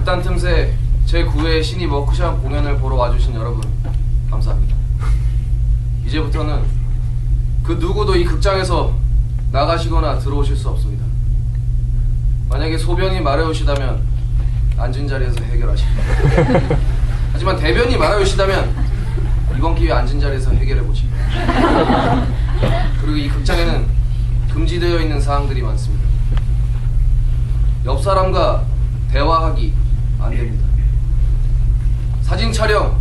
극단 틈새 제9회 신입 워크숍 공연을 보러 와주신 여러분 감사합니다. 이제부터는 그 누구도 이 극장에서 나가시거나 들어오실 수 없습니다. 만약에 소변이 마려우시다면 앉은 자리에서 해결하십니다. 하지만 대변이 마려우시다면 이번 기회에 앉은 자리에서 해결해보시오. 그리고 이 극장에는 금지되어 있는 사항들이 많습니다. 옆 사람과 대화하기 안 됩니다. 사진 촬영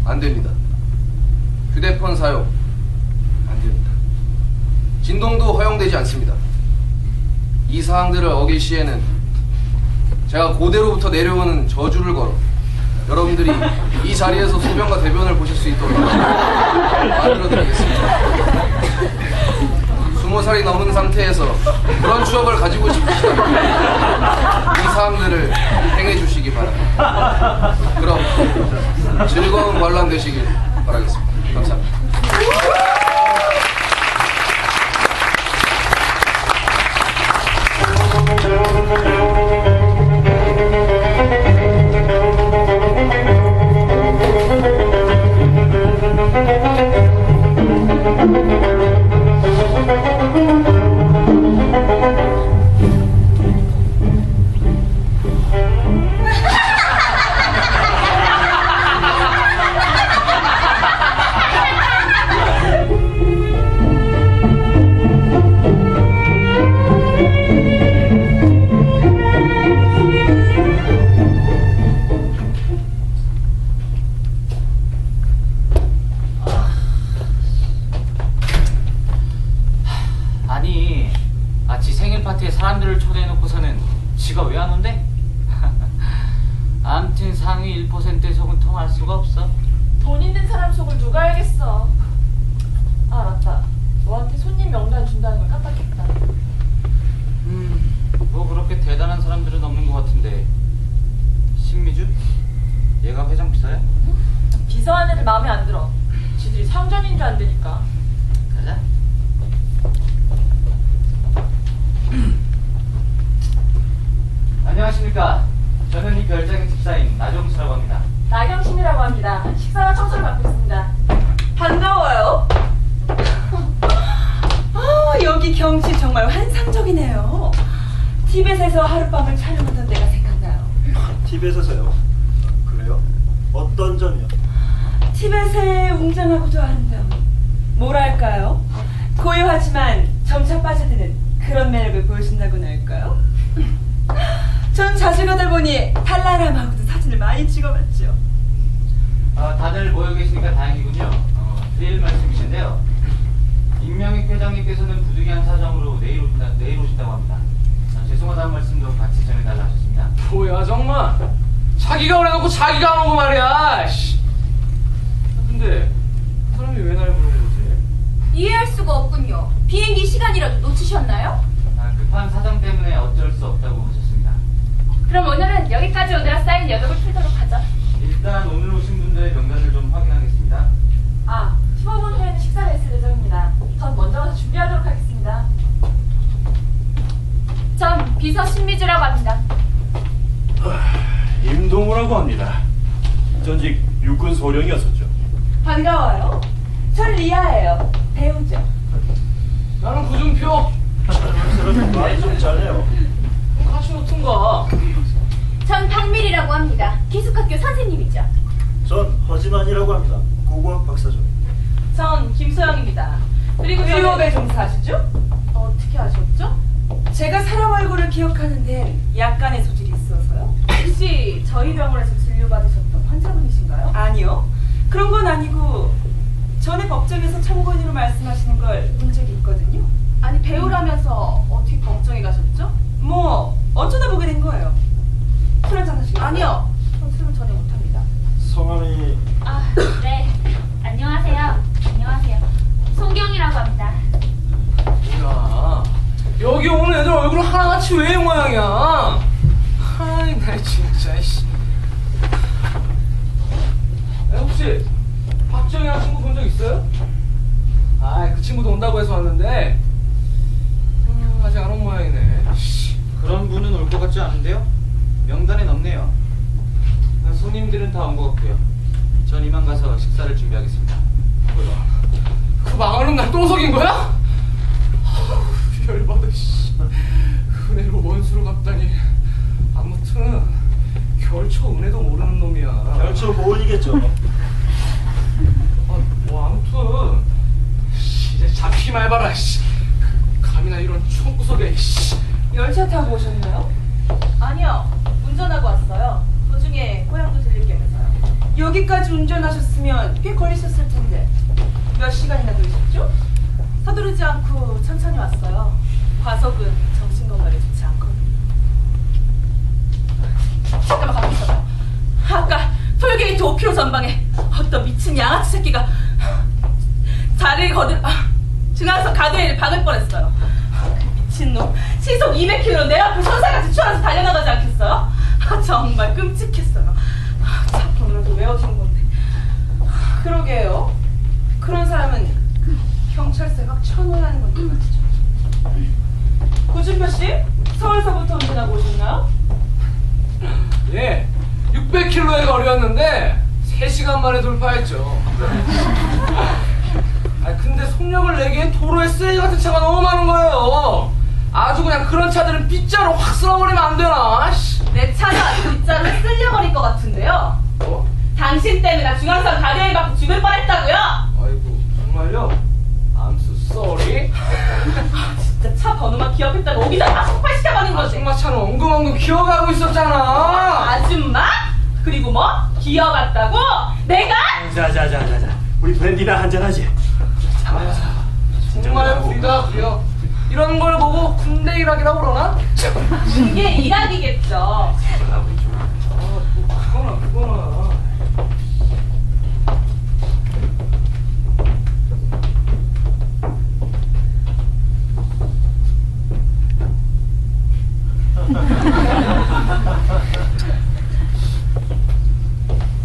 안 됩니다. 휴대폰 사용 안 됩니다. 진동도 허용되지 않습니다. 이 사항들을 어길 시에는 제가 고대로부터 내려오는 저주를 걸어 여러분들이 이 자리에서 소변과 대변을 보실 수 있도록 만들어드리겠습니다. 20살이 넘은 상태에서 그런 추억을 가지고 싶으시다면 이 사항들을 행해주시기 바랍니다. 그럼 즐거운 관람 되시길 바라겠습니다. 감사합니다. 아니, 지 생일 파티에 사람들을 초대해놓고서는 지가 왜 안 온대? 암튼 상위 1%의 속은 통할 수가 없어. 돈 있는 사람 속을 누가 알겠어. 아 맞다, 너한테 손님 명단 준다는 걸 깜빡했다. 뭐 그렇게 대단한 사람들은 없는 것 같은데. 신미주? 얘가 회장 비서야? 비서한 애들 마음에 안 들어. 지들이 상전인 줄 안 되니까. 가자. 안녕하십니까. 저는 이 별장의 집사인 나정수라고 합니다. 나경신이라고 합니다. 식사와 청소를 맡고 있습니다. 반가워요. 여기 경치 정말 환상적이네요. 티벳에서 하룻밤을 촬영하던 때가 생각나요. 티벳에서요? 그래요? 어떤 점이요? 티벳의 웅장하고도 아름다움, 뭐랄까요? 고요하지만 점차 빠져드는 그런 매력을 보여준다고나 할까요? 전 자주 가다 보니 탈라람하고도 사진을 많이 찍어봤죠. 다들 모여 계시니까 다행이군요. 드릴 말씀이신데요. 임명익 회장님께서는 부득이한 사정으로 내일 오신다고 합니다. 죄송하다는 말씀도 같이 전해달라 하셨습니다. 뭐야 정말 자기가 그래놓고 자기가 안 오고 말이야. 씨. 근데 사람이 왜 날 부르는 거지? 이해할 수가 없군요. 비행기 시간이라도 놓치셨나요? 급한 사정 때문에 어쩔 수 없다고 하셨습니다. 그럼 오늘은 여기까지 오느라 쌓인 여백을 풀도록 하죠. 일단 오늘 오신 분들의 명단을 좀 확인하겠습니다. 15분 후에는 식사를 했을 예정입니다. 전 먼저 가서 준비하도록 하겠습니다. 전 비서 신미주라고 합니다. 임동우라고 합니다. 전직 육군 소령이었었죠. 반가워요. 전 리아예요. 배우죠. 나는 구준표. 말 좀 잘해요. 같이 놓던가. 전 박밀이라고 합니다. 기숙학교 선생님이죠. 전 허진환이라고 합니다. 고고학 박사죠. 전 김소영입니다. 그리고 의료업에 종사하시죠? 어떻게 아셨죠? 제가 사람 얼굴을 기억하는 데는 약간의 소질이 있어서요. 혹시 저희 병원에서 진료받으셨던 환자분이신가요? 아니요. 그런 건 아니고 전에 법정에서 참고인으로 말씀하시는 걸 본 적이 있거든요. 아니 배우라면서 어떻게 걱정이 가셨죠? 뭐 어쩌다 보게 된 거예요. 술 한잔 하시겠어요? 아니요. 전 술은 전혀 못합니다. 성함이 네. 안녕하세요. 안녕하세요. 송경이라고 합니다. 뭐야 여기 오는 애들 얼굴 하나같이 왜 이 모양이야? 아이 나 진짜 씨. 혹시 박정희라는 친구 본 적 있어요? 그 친구도 온다고 해서 왔는데 아직 안 온 모양이네. 그런 분은 올 것 같지 않은데요? 명단엔 없네요. 손님들은 다 온 것 같고요. 전 이만 가서 식사를 준비하겠습니다. 뭐야? 그 망하는 날 똥석인 거야? 열받아 씨. 은혜로 원수로 갚다니. 아무튼 결초 은혜도 모르는 놈이야. 결초 모은이겠죠. 뭐 아무튼 이제 잡히만 해봐라 씨. 감이나 이런 총구석에 씨. 열차 타고 오셨나요? 아니요, 운전하고 왔어요. 도중에 고향도 들릴 겸해서요. 여기까지 운전하셨으면 꽤 걸리셨을 텐데 몇 시간이나 걸리셨죠? 서두르지 않고 천천히 왔어요. 과속은 정신건강에 좋지 않거든요. 잠깐만 가만히 있어봐요. 아까 톨게이트 5km 전방에 어떤 미친 양아치 새끼가 자리를 중앙선 가드레일을 박을 뻔했어요. 그 미친놈 시속 200km로 내 앞을 선사같이 추월해서 달려나가지 않겠어요? 정말 끔찍했어요. 차 번호라도 외워주는 건데. 그러게요. 그런 사람은 경찰서에 확 쳐넣어야 하는 건데 말이죠. 구준표 씨, 서울서부터 운전하고 오셨나요? 예, 600km의 거리였는데 3시간 만에 돌파했죠. 근데 속력을 내기엔 도로에 쓰레기 같은 차가 너무 많은 거예요. 아주 그냥 그런 차들은 빗자루 확 쓸어버리면 안 되나? 씨. 내 차가 빗자루 쓸려버릴 것 같은데요. 어? 당신 때문에 나 중앙선 가드레일 받고 죽을 뻔했다고요. 아이고 정말요? I'm so sorry. 진짜 차 번호만 기억했다가 오기 전에 막 폭발시켜버린 거지. 아줌마 차는 엉금엉금 기어가고 있었잖아. 아줌마? 그리고 뭐? 기어갔다고? 내가? 자자자자자. 우리 브랜디나 한잔하지. 정말 우리가 그려 이런 걸 보고 군대 일학이라고 그러나? 이게 일학이겠죠. 그거나.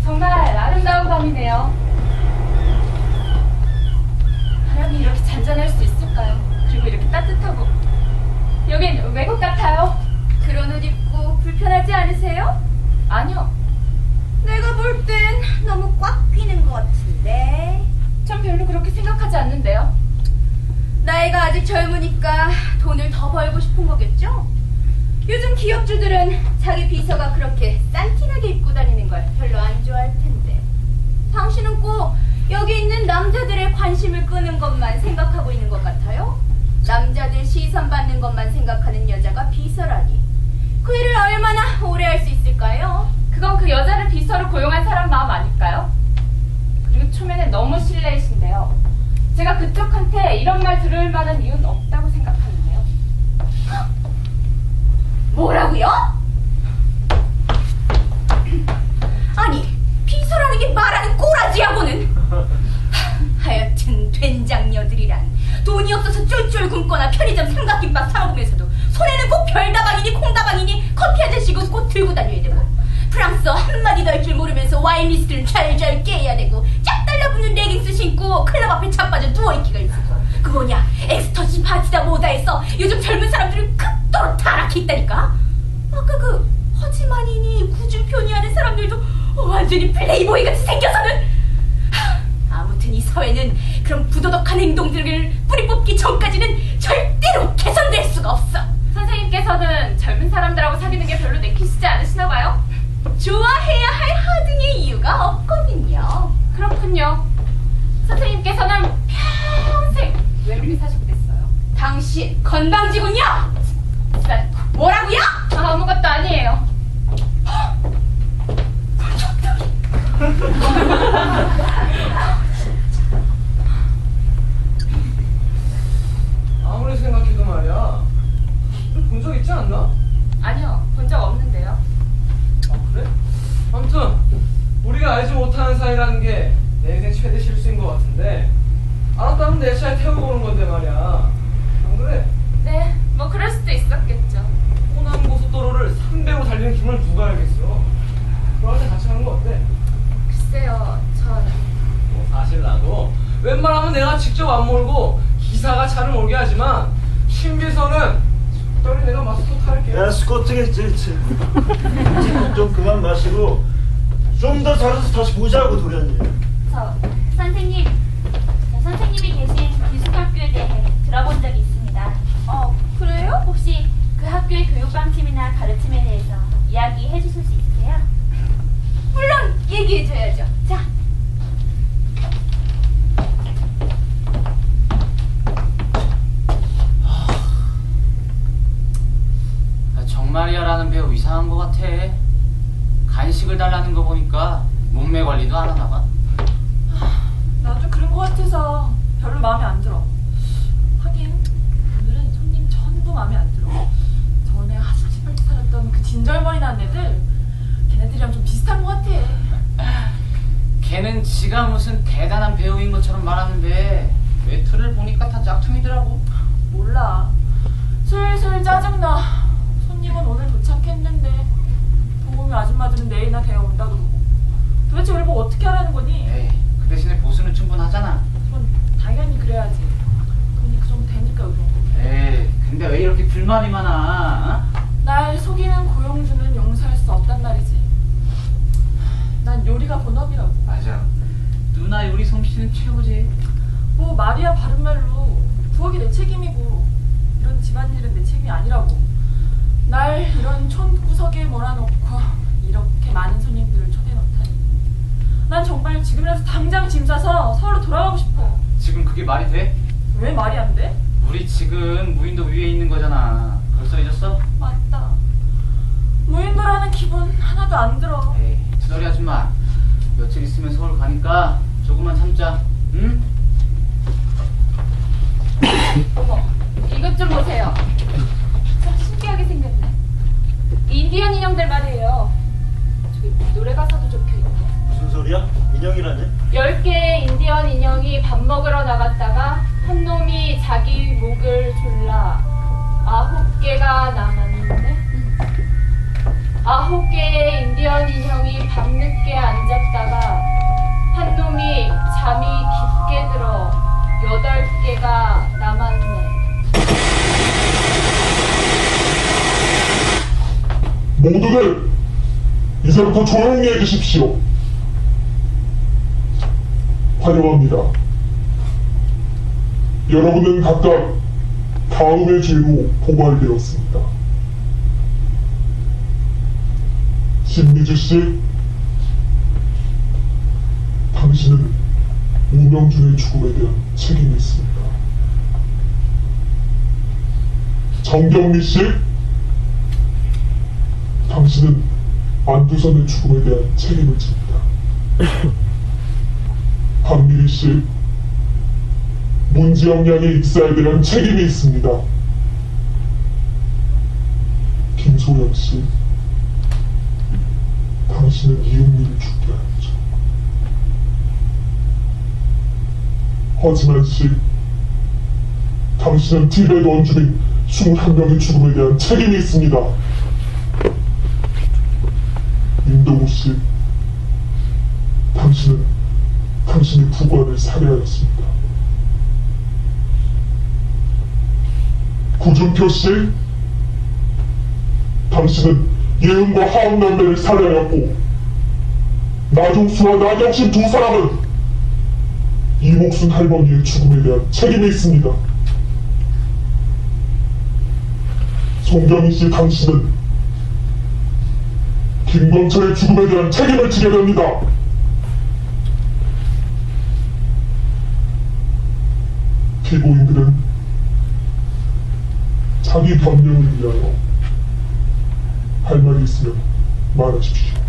정말 아름다운 밤이네요. 바람이 이렇게 잔잔할 수 있을까요? 그리고 이렇게 따뜻하고. 여긴 외국 같아요. 그런 옷 입고 불편하지 않으세요? 아니요, 내가 볼 땐 너무 꽉 끼는 것 같은데. 전 별로 그렇게 생각하지 않는데요. 나이가 아직 젊으니까 돈을 더 벌고 싶은 거겠죠? 요즘 기업주들은 자기 비서가 그렇게 싼티나게 입고 다니는 걸 별로 안 좋아할 텐데. 당신은 꼭 여기 있는 남자들의 관심을 끄는 것만 생각하고 있는 것 같아요? 남자들 시선 받는 것만 생각하는 여자가 비서라니. 그 일을 얼마나 오래 할 수 있을까요? 그건 그 여자를 비서로 고용한 사람 마음 아닐까요? 그리고 초면에 너무 실례이신데요. 제가 그쪽한테 이런 말 들을 만한 이유는 없다고 생각하는데요. 뭐라고요? 아니, 비서라는 게 말하는 꼬라지하고는. 하여튼 된장녀들이란 돈이 없어서 쫄쫄 굶거나 편의점 삼각김밥 사 먹으면서도 손에는 꼭 별다방이니 콩다방이니 커피 한 잔씩은 꼭 들고 다녀야 되고, 프랑스어 한마디도 할 줄 모르면서 와인 리스트는 잘잘 깨야 되고, 짝 달라붙는 레깅스 신고 클럽 앞에 자빠져 누워있기가 있고, 그 뭐냐 엑스터시 파티다 뭐다 해서 요즘 젊은 사람들은 극도로 타락해 있다니까. 아까 그 허지만이니 구준표니 하는 사람들도 완전히 플레이보이 같이 생겨서는. 아무튼 이 사회는 그런 부도덕한 행동들을 뿌리 뽑기 전까지는 절대로 개선될 수가 없어. 선생님께서는 젊은 사람들하고 사귀는 게 별로 내키시지 않으시나 봐요? 좋아해야 할 하등의 이유가 없거든요. 그렇군요. 선생님께서는 평생 외롭게 사셨댔어요. 당신 건방지군요. 뭐라고요? 아무것도 아니에요. 아무리 생각해도 말이야. 본 적 있지 않나? 아니요, 본 적 없는데요. 아 그래? 아무튼 우리가 알지 못하는 사이라는 게 내 인생 최대 실수인 것 같은데, 알았다면 내 차에 태우고 오는 건데 말이야. 안 그래? 네, 뭐 그럴 수도 있었겠죠. 호남 고속도로를 300으로 달리는 기분을 누가 알겠어? 그럴 때 같이 가는 거 어때? 글쎄요, 전 뭐 사실 나도 웬만하면 내가 직접 안 몰고 기사가 차를 몰게 하지만 신비서는 적당히 내가 마스터 탈게. 야 스코트겠지. 좀 그만 마시고 좀 더 살아서 다시 보자고 도련님. 선생님, 선생님이 계신 기숙학교에 대해 들어본 적이 있습니다. 그래요? 혹시 그 학교의 교육 방침이나 가르침에 대해서 이야기해 주실 수 있으세요? 물론 얘기해줘야죠. 자, 정말이야라는 배우 이상한 것 같아. 간식을 달라는 거 보니까 몸매 관리도 안 하나 봐. 나도 그런 거 같아서 별로 마음에 안 들어. 하긴 오늘은 손님 전부 마음에 안 들어. 전에 하숙집할때 살았던 그 진절머리 난 애들, 걔네들이랑 좀 비슷한 거 같아. 걔는 지가 무슨 대단한 배우인 것처럼 말하는데 외투를 보니까 다 짝퉁이더라고. 몰라. 슬슬 짜증나. 손님은 오늘 도착했는데 도우미 아줌마들은 내일이나 되어 온다 그러고. 도대체 우리 뭐 어떻게 하라는 거니? 에이, 그 대신에 보수는 충분하잖아. 그건 당연히 그래야지. 돈이 그 정도 되니까 그런 거. 에이, 근데 왜 이렇게 불만이 많아? 어? 날 속이는 고용주는 용서할 수 없단 말이지. 난 요리가 본업이라고. 맞아. 누나 요리 솜씨는 최고지. 뭐 말이야 바른말로 부엌이 내 책임이고 이런 집안일은 내 책임이 아니라고. 날 이런 촌구석에 몰아놓고 이렇게 많은 손님들을 초대놓다니. 난 정말 지금이라도 당장 짐 싸서 서울로 돌아가고 싶어. 지금 그게 말이 돼? 왜 말이 안 돼? 우리 지금 무인도 위에 있는 거잖아. 벌써 잊었어? 맞다. 무인도라는 기분 하나도 안 들어. 에이, 투덜이 아줌마. 며칠 있으면 서울 가니까 조금만 참자. 응? 어머, 이것 좀 보세요. 참 신기하게 생겼네. 인디언 인형들 말이에요. 저기 노래 가사도 적혀있네. 무슨 소리야? 인형이라니? 10개의 인디언 인형이 밥 먹으러 나갔다가 한 놈이 자기 목을 졸라 9개가 남았는데 9개의 인디언 인형이 밤늦게 앉았다가 한 놈이 잠이 깊게 들어 8개가 남았네. 모두들 이제부터 조용히 해주십시오. 환영합니다. 여러분은 각각 다음의 죄로 고발되었습니다. 신미주 씨, 당신은 우명준의 죽음에 대한 책임이 있습니다. 정경미 씨, 당신은 안두선의 죽음에 대한 책임을 집니다. 박미리 씨, 문지영 양의 익사에 대한 책임이 있습니다. 김소영 씨, 당신은 이은미를 죽게 하였죠. 허지만 씨, 당신은 티베트 원주민 21명의 죽음에 대한 책임이 있습니다. 임동우 씨, 당신은 당신의 부관을 살해하였습니다. 구준표 씨, 당신은 예은과 하은 남매를 살해하였고 나종수와 나경신 두 사람은 이목순 할머니의 죽음에 대한 책임이 있습니다. 송경희 씨, 당신은 김광철의 죽음에 대한 책임을 지게 됩니다. 피고인들은 자기 변명을 위하여 할 말이 있으면 말하십시오.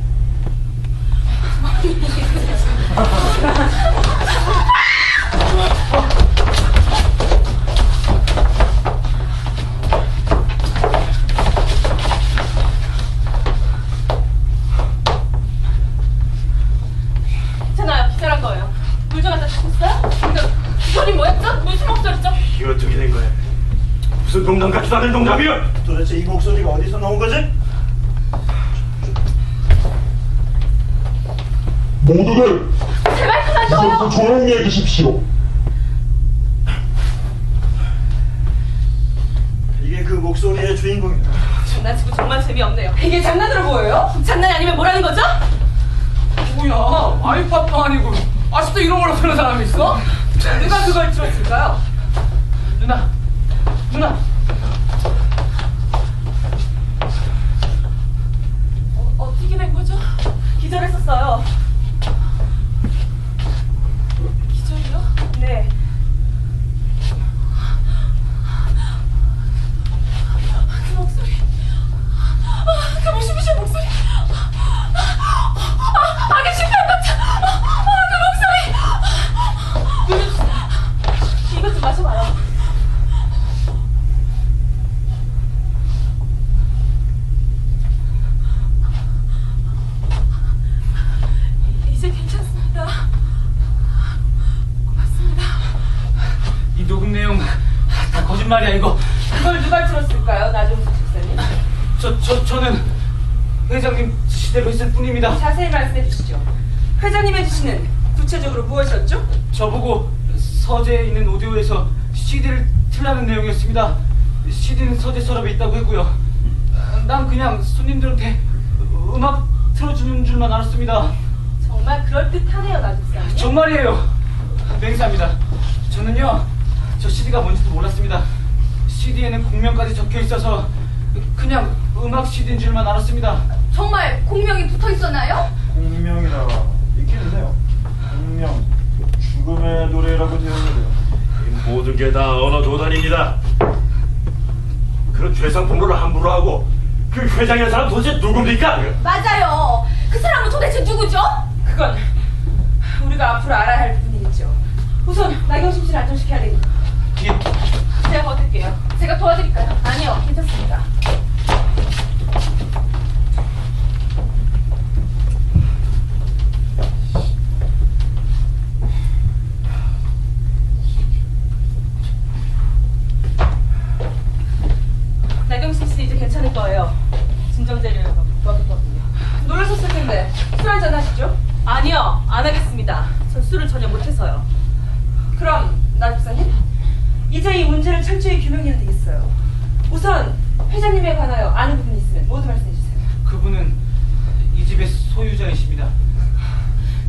괜찮아요. 기절한 거예요. 물 좀 갖다 주셨어요? 근데 그 소리 뭐였죠? 무슨 목소리죠? 이거 어떻게 된 거야? 무슨 농담 같지도 않은 농담이야? 도대체 이 목소리가 어디서 나온 거지? 모두들 제발 그만둬요. 이제부터 조용히 해주십시오. 이게 그 목소리의 주인공이다. 장난치고 정말 재미없네요. 이게 장난으로 보여요? 장난이 아니면 뭐라는 거죠? 뭐야, 와이파파 아니고 아직도 이런 걸로 쓰는 사람이 있어? 누가 그걸 들었을까요? 누나. 어떻게 된 거죠? 기절했었어요. 기절이요? 네. 그 목소리. 그 무시무시한 목소리. 아기 실패한 것 같아. 그 목소리. 이것 좀 마셔봐요. 이제 괜찮습니다. 고맙습니다. 이 녹음 내용 다 거짓말이야 이거. 그걸 누가 들었을까요, 나종수 집사님? 저는 회장님 지시대로 했을 뿐입니다. 자세히 말씀해 주시죠. 회장님의 지시는 구체적으로 무엇이었죠? 저보고 서재에 있는 오디오에서 CD를 틀라는 내용이었습니다. CD는 서재 서랍에 있다고 했고요. 난 그냥 손님들한테 음악 틀어주는 줄만 알았습니다. 정말 그럴듯하네요, 나집사님. 정말이에요. 맹세합니다. 저는요, 저 CD가 뭔지도 몰랐습니다. CD에는 공명까지 적혀 있어서 그냥 음악 CD인 줄만 알았습니다. 정말 공명이 붙어 있었나요? 공명이라 있기는데요. 공명, 죽음의 노래라고 되어 있는데요. 이 모든 게 다 언어 조단입니다. 그런 죄상 폭로를 함부로 하고 그 회장이라는 사람 도대체 누굽니까? 맞아요. 그 사람은 도대체 누구죠? 그건 우리가 앞으로 알아야 할 부분이겠죠. 우선 나경심 씨를 안정시켜야 되니까. 예. 제가 버틸게요. 제가 도와드릴까요? 아니요, 괜찮습니다. 나경심 씨 이제 괜찮을 거예요. 진정제를 먹었거든요. 놀라셨을 텐데 술 한잔 하시죠? 아니요, 안 하겠습니다. 전 술을 전혀 못해서요. 그럼 나 집사님, 이제 이 문제를 철저히 규명해야 되겠어요. 우선 회장님에 관하여 아는 부분이 있으면 모두 말씀해 주세요. 그분은 이 집의 소유자이십니다.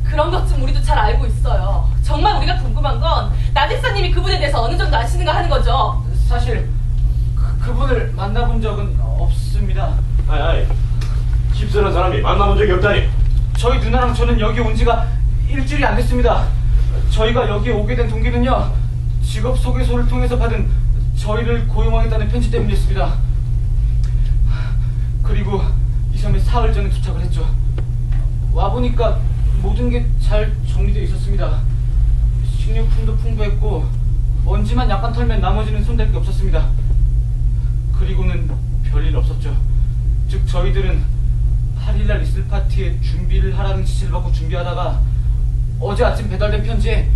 그런 것 좀 우리도 잘 알고 있어요. 정말 우리가 궁금한 건 나집사님이 그분에 대해서 어느 정도 아시는가 하는 거죠. 사실 그분을 만나본 적은 없습니다. 아이, 집사는 사람이 만나본 적이 없다니. 저희 누나랑 저는 여기 온 지가 일주일이 안 됐습니다. 저희가 여기 오게 된 동기는요, 직업 소개서를 통해서 받은 저희를 고용하겠다는 편지 때문이었습니다. 그리고 이 섬에 사흘 전에 도착을 했죠. 와보니까 모든 게 잘 정리되어 있었습니다. 식료품도 풍부했고 먼지만 약간 털면 나머지는 손댈 게 없었습니다. 그리고는 별일 없었죠. 즉 저희들은 8일날 있을 파티에 준비를 하라는 지시를 받고 준비하다가 어제 아침 배달된 편지에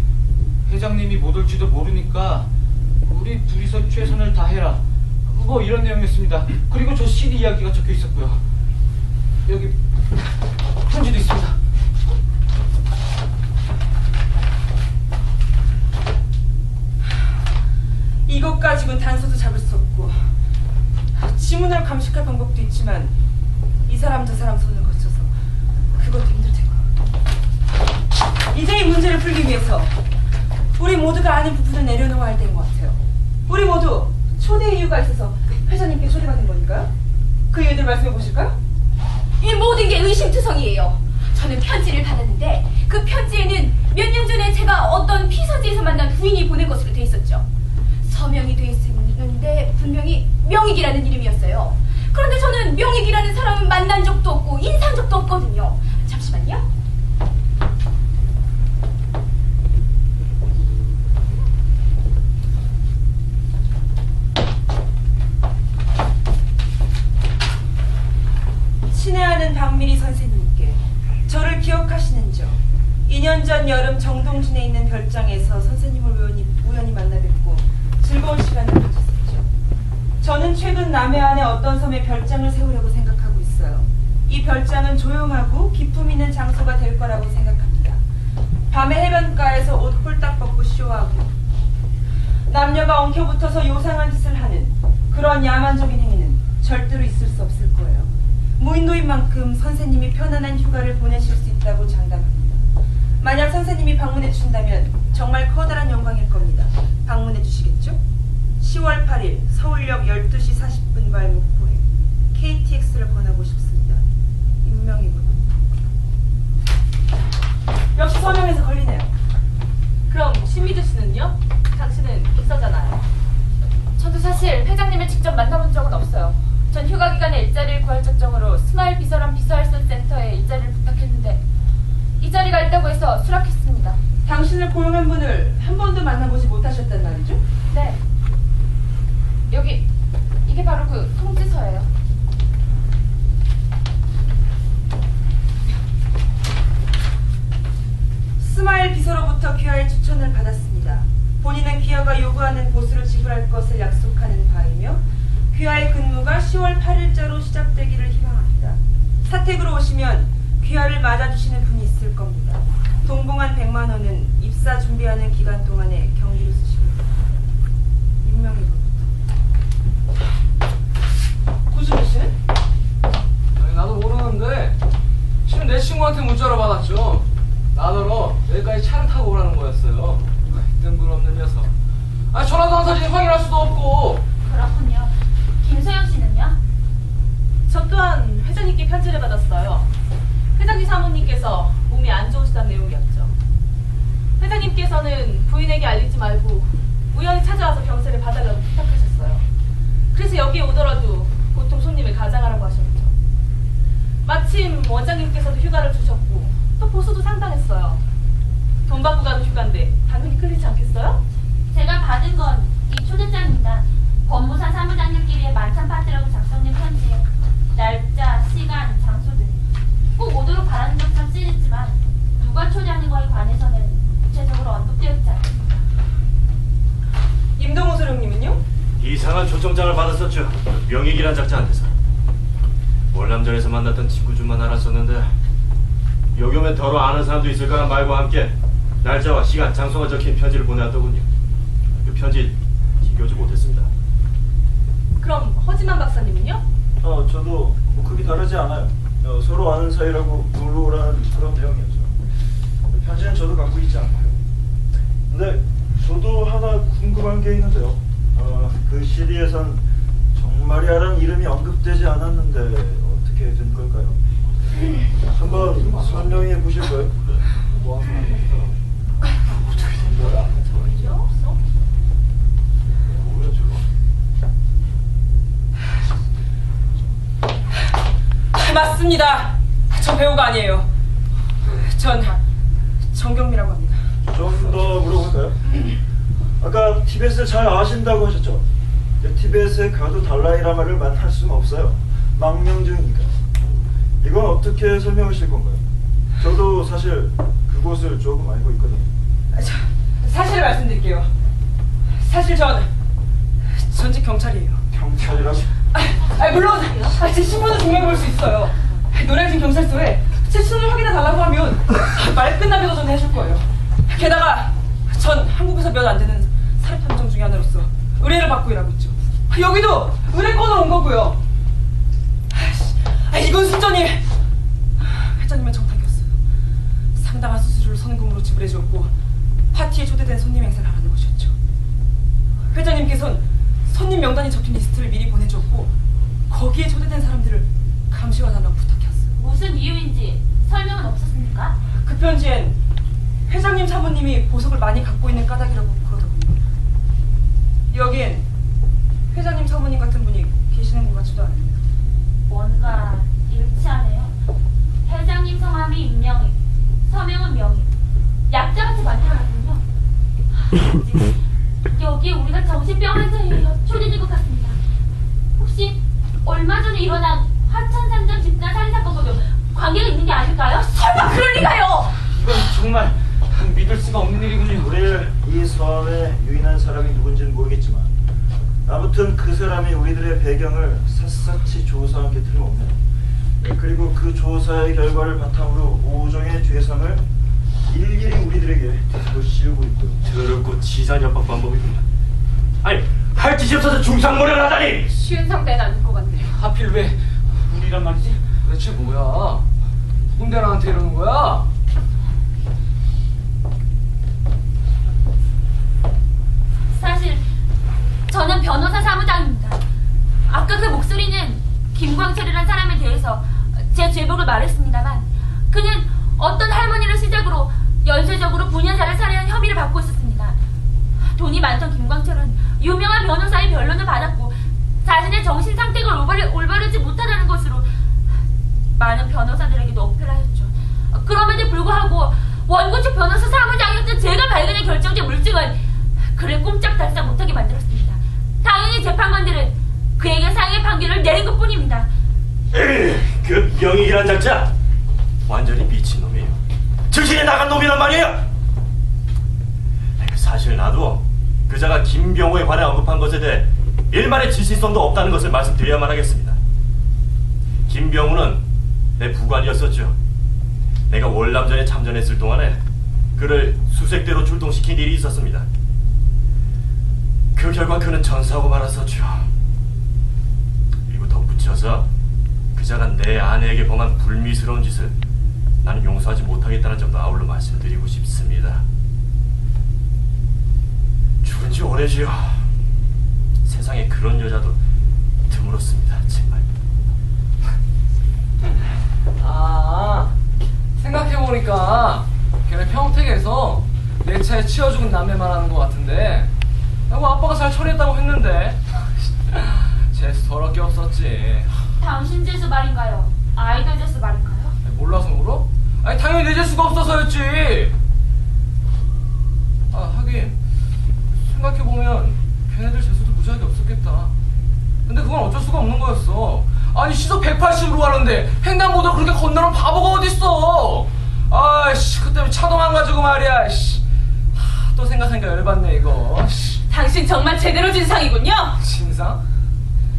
회장님이 못 올지도 모르니까 우리 둘이서 최선을 다해라, 뭐 이런 내용이었습니다. 그리고 저 CD 이야기가 적혀 있었고요. 여기 편지도 있습니다. 이것 가지고는 단서도 잡을 수 없고 지문을 감식할 방법도 있지만 이 사람 저 사람 손을 거쳐서 그것도 힘들 테고. 이제 이 문제를 풀기 위해서 우리 모두가 아는 부분을 내려놓아야 할 때인 것 같아요. 우리 모두 초대 이유가 있어서 회장님께 초대받은 거니까요. 그 이유들 말씀해 보실까요? 이 모든 게 의심투성이에요. 저는 편지를 받았는데 그 편지에는 몇 년 전에 제가 어떤 피서지에서 만난 부인이 보낸 것으로 돼 있었죠. 서명이 돼 있었는데 분명히 명익이라는 이름이었어요. 그런데 저는 명익이라는 사람을 만난 적도 없고 인사한 적도 없거든요. 잠시만요. 친애하는 박미리 선생님께 저를 기억하시는지요? 2년 전 여름 정동진에 있는 별장에서 선생님을 우연히 만나 뵙고 즐거운 시간을 가졌었죠. 저는 최근 남해안의 어떤 섬에 별장을 세우려고 생각하고 있어요. 이 별장은 조용하고 기품 있는 장소가 될 거라고 생각합니다. 밤에 해변가에서 옷 홀딱 벗고 쇼하고 남녀가 엉켜붙어서 요상한 짓을 하는 그런 야만적인 행위는 절대로 있을 수 없을 거예요. 무인도인 만큼 선생님이 편안한 휴가를 보내실 수 있다고 장담합니다. 만약 선생님이 방문해 주신다면 정말 커다란 영광일 겁니다. 방문해 주시겠죠? 10월 8일 서울역 12시 40분 발 목포행 KTX를 권하고 싶습니다. 임명이군. 역시 서명에서 걸리네요. 그럼 신미드 씨는요? 당신은 기사잖아요. 저도 사실 회장님을 직접 만나본 적은 없어요. 전 휴가 기간에 일자리를 구할 작정으로 스마일 비서란 비서활동 센터에 일자리를 부탁했는데 이 자리가 있다고 해서 수락했습니다. 당신을 고용한 분을 한 번도 만나보지 못하셨단 말이죠? 네. 여기 이게 바로 그 통지서예요. 스마일 비서로부터 귀하의 추천을 받았습니다. 본인은 귀하가 요구하는 보수를 지불할 것을 약속하는 바이며 귀하의 근무가 10월 8일자로 시작되기를 희망합니다. 사택으로 오시면 귀하를 맞아주시는 분이 있을 겁니다. 동봉한 100만 원은 입사 준비하는 기간 동안에 경비로 쓰시고요. 임명이로부터. 구준호 씨는? 아니, 나도 모르는데 지금 내 친구한테 문자로 받았죠. 나더러 여기까지 차를 타고 오라는 거였어요. 뜬금없는 녀석. 아니, 전화도 안 사진 확인할 수도 없고. 그렇군요. 김소영 씨는요? 저 또한 회장님께 편지를 받았어요. 회장님 사모님께서 몸이 안 좋으시다는 내용이었죠. 회장님께서는 부인에게 알리지 말고 우연히 찾아와서 병세를 봐달라고 부탁하셨어요. 그래서 여기에 오더라도 보통 손님을 가장하라고 하셨죠. 마침 원장님께서도 휴가를 주셨고 또 보수도 상당했어요. 돈 받고 가는 휴가인데 당연히 끌리지 않겠어요? 제가 받은 건 이 초대장입니다. 법무사 사무장님끼리의 만찬 파티라고 작성된 편지에 날짜, 시간, 장소 등 꼭 오도록 바라는 것처럼 쓰여있지만 누가 초대하는 거에 관해서는 구체적으로 언급되어 있지 않습니다. 임동호 소령님은요? 이상한 초청장을 받았었죠. 명익이란 작자한테서. 월남전에서 만났던 친구 중만 알았었는데 여기 오면 더러 아는 사람도 있을 거란 말과 함께 날짜와 시간, 장소가 적힌 편지를 보내왔더군요. 그 편지 챙겨오지 못했습니다. 그럼 허지만 박사님은요? 저도 뭐 크게 다르지 않아요. 서로 아는 사이라고 놀러 오라는 그런 내용이었죠. 편지는 저도 갖고 있지 않고요. 근데 저도 하나 궁금한 게 있는데요. 그 CD에선 정말이야라는 이름이 언급되지 않았는데 어떻게 된 걸까요? 한번 설명해 보실까요? 어떻게 된 거야? 맞습니다. 저 배우가 아니에요. 전 정경미라고 합니다. 좀 더 물어볼까요? 아까 티벳을 잘 아신다고 하셨죠? 티벳에 가도 달라이라마를 만날 수는 없어요. 망명증이니까. 이건 어떻게 설명하실 건가요? 저도 사실 그곳을 조금 알고 있거든요. 사실을 말씀드릴게요. 사실 전 전직 경찰이에요. 경찰이라고? 물론 제 신분은 증명해 볼 수 있어요. 노량진 경찰서에 제 신분을 확인해 달라고 하면 말 끝나기도 전에 해줄 거예요. 게다가 전 한국에서 몇 안 되는 사립 함정 중에 하나로서 의뢰를 받고 일하고 있죠. 여기도 의뢰권으로 온 거고요. 이건 순전히 회장님의 정탁이었어요. 상당한 수수료를 선금으로 지불해 주었고 파티에 초대된 손님 행세를 하라는 것이었죠. 회장님께서는 손님 명단이 적힌 리스트를 미리 보내줬고 거기에 초대된 사람들을 감시와달라고 부탁했어요. 무슨 이유인지 설명은 없었습니까? 그 편지엔 회장님 사모님이 보석을 많이 갖고 있는 까닭이라고 그러더군요. 여기엔 회장님 사모님 같은 분이 계시는 것 같지도 않습니다. 뭔가 일치하네요. 회장님 성함이 임명희, 서명은 명희. 약자같이 만들어놨군요. 여기에 우리가 정신병 환자에 초대된 것 같습니다. 혹시 얼마 전에 일어난 화천산정 집단 살인 사건과도 관계가 있는 게 아닐까요? 설마 그럴 리가요! 이건 정말 믿을 수가 없는 일이군요. 우리를 이 섬에 유인한 사람이 누군지는 모르겠지만 아무튼 그 사람이 우리들의 배경을 샅샅이 조사한 게 틀림없네요. 그리고 그 조사의 결과를 바탕으로 오종의 죄상을 일일이 우리들에게 뒤집어 씌우고 있고요. 더럽고 치사한 협박 방법이군요. 아니, 할 짓이 없어서 중상모략을 하다니! 쉬운 상대는 아닐 것 같네요. 하필 왜 우리란 말이지? 도대체 뭐야? 누군데 나한테 이러는 거야? 사실 저는 변호사 사무장입니다. 아까 그 목소리는 김광철이라는 사람에 대해서 제 죄복을 말했습니다만 그는 어떤 할머니를 시작으로 연쇄적으로 분여자를 살해한 혐의를 받고 있었습니다. 돈이 많던 김광철은 유명한 변호사의 변론을 받았고 자신의 정신 상태가 올바르지 못하다는 것으로 많은 변호사들에게도 어필을 하였죠. 그럼에도 불구하고 원고 측 변호사 사무장이었던 제가 발견한 결정적 물증은 그를 꼼짝달싹 못하게 만들었습니다. 당연히 재판관들은 그에게 상해 판결을 내린 것뿐입니다. 그 영익이란 작자 완전히 미친놈이에요. 정신이 나간 놈이란 말이에요. 사실 나도 그자가 김병호에 관해 언급한 것에 대해 일말의 진실성도 없다는 것을 말씀드려야만 하겠습니다. 김병호는 내 부관이었었죠. 내가 월남전에 참전했을 동안에 그를 수색대로 출동시킨 일이 있었습니다. 그 결과 그는 전사하고 말았었죠. 그리고 덧붙여서 그자가 내 아내에게 범한 불미스러운 짓을 나는 용서하지 못하겠다는 점도 아울러 말씀드리고 싶습니다. 죽은 지 오래지요. 세상에 그런 여자도 드물었습니다. 정말. 생각해보니까 걔네 평택에서 내 차에 치여 죽은 남매 말하는 것 같은데 뭐 아빠가 잘 처리했다고 했는데 재수 더럽게 없었지. 당신 재수 말인가요? 아이들 재수 말인가요? 몰라서 물어? 아니 당연히 내 재수가 없어서였지. 하긴 생각해보면 걔네들 재수도 무지하게 없었겠다. 근데 그건 어쩔 수가 없는 거였어. 아니 시속 180으로 가는데 횡단보도를 그렇게 건너는 바보가 어딨어. 아이씨 그때 차도 망가지고 말이야. 또 생각하니까 열받네 이거. 당신 정말 제대로 진상이군요. 진상?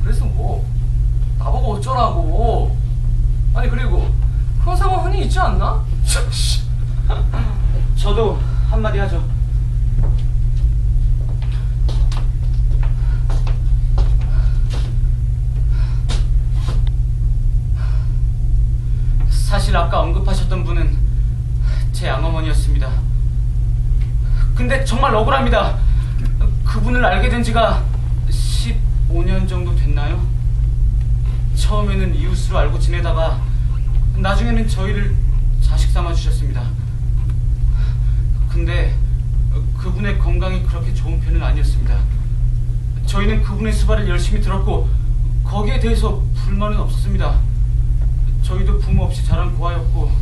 그래서 뭐 나보고 어쩌라고. 아니 그리고 그런 상황 흔히 있지 않나? 저도 한마디 하죠. 사실 아까 언급하셨던 분은 제 양어머니였습니다. 근데 정말 억울합니다. 그분을 알게 된 지가 15년 정도 됐나요? 처음에는 이웃으로 알고 지내다가 나중에는 저희를 자식 삼아 주셨습니다. 근데 그분의 건강이 그렇게 좋은 편은 아니었습니다. 저희는 그분의 수발을 열심히 들었고 거기에 대해서 불만은 없었습니다. 저희도 부모 없이 자란 고아였고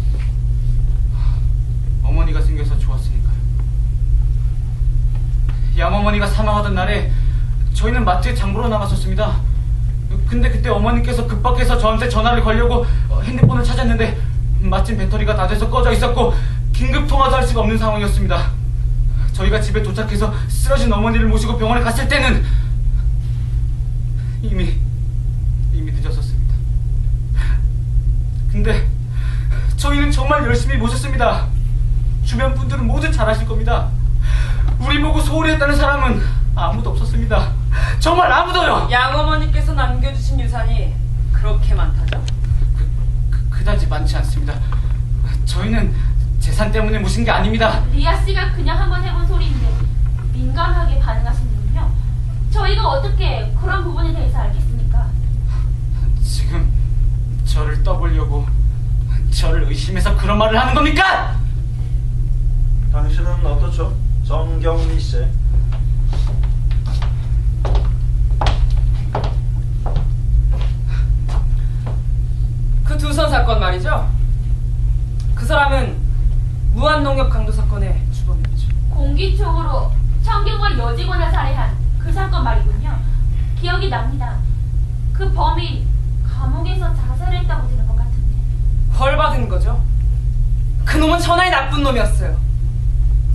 어머니가 생겨서 좋았으니까요. 양어머니가 사망하던 날에 저희는 마트에 장보러 나갔었습니다. 근데 그때 어머니께서 급박해서 저한테 전화를 걸려고 핸드폰을 찾았는데 마침 배터리가 다 돼서 꺼져 있었고 긴급 통화도 할 수가 없는 상황이었습니다. 저희가 집에 도착해서 쓰러진 어머니를 모시고 병원에 갔을 때는 이미 늦었었습니다. 근데 저희는 정말 열심히 모셨습니다. 주변 분들은 모두 잘 아실 겁니다. 우리 보고 소홀히 했다는 사람은 아무도 없었습니다. 정말 아무도요. 양어머니께서 남겨주신 유산이 그렇게 많다죠? 그다지 많지 않습니다. 저희는 재산 때문에 모신 게 아닙니다. 리아 씨가 그냥 한번 해본 소리인데 민감하게 반응하시는군요. 저희가 어떻게 그런 부분에 대해서 알겠습니까? 지금 저를 떠보려고 저를 의심해서 그런 말을 하는 겁니까? 당신은 어떻죠? 정경미 씨. 그 두선 사건 말이죠? 그 사람은 무한농협 강도 사건의 주범이었죠. 공기총으로 청경과 여직원을 살해한 그 사건 말이군요. 기억이 납니다. 그 범인 감옥에서 자살했다고 들은 것 같은데. 벌 받은 거죠. 그놈은 천하의 나쁜 놈이었어요.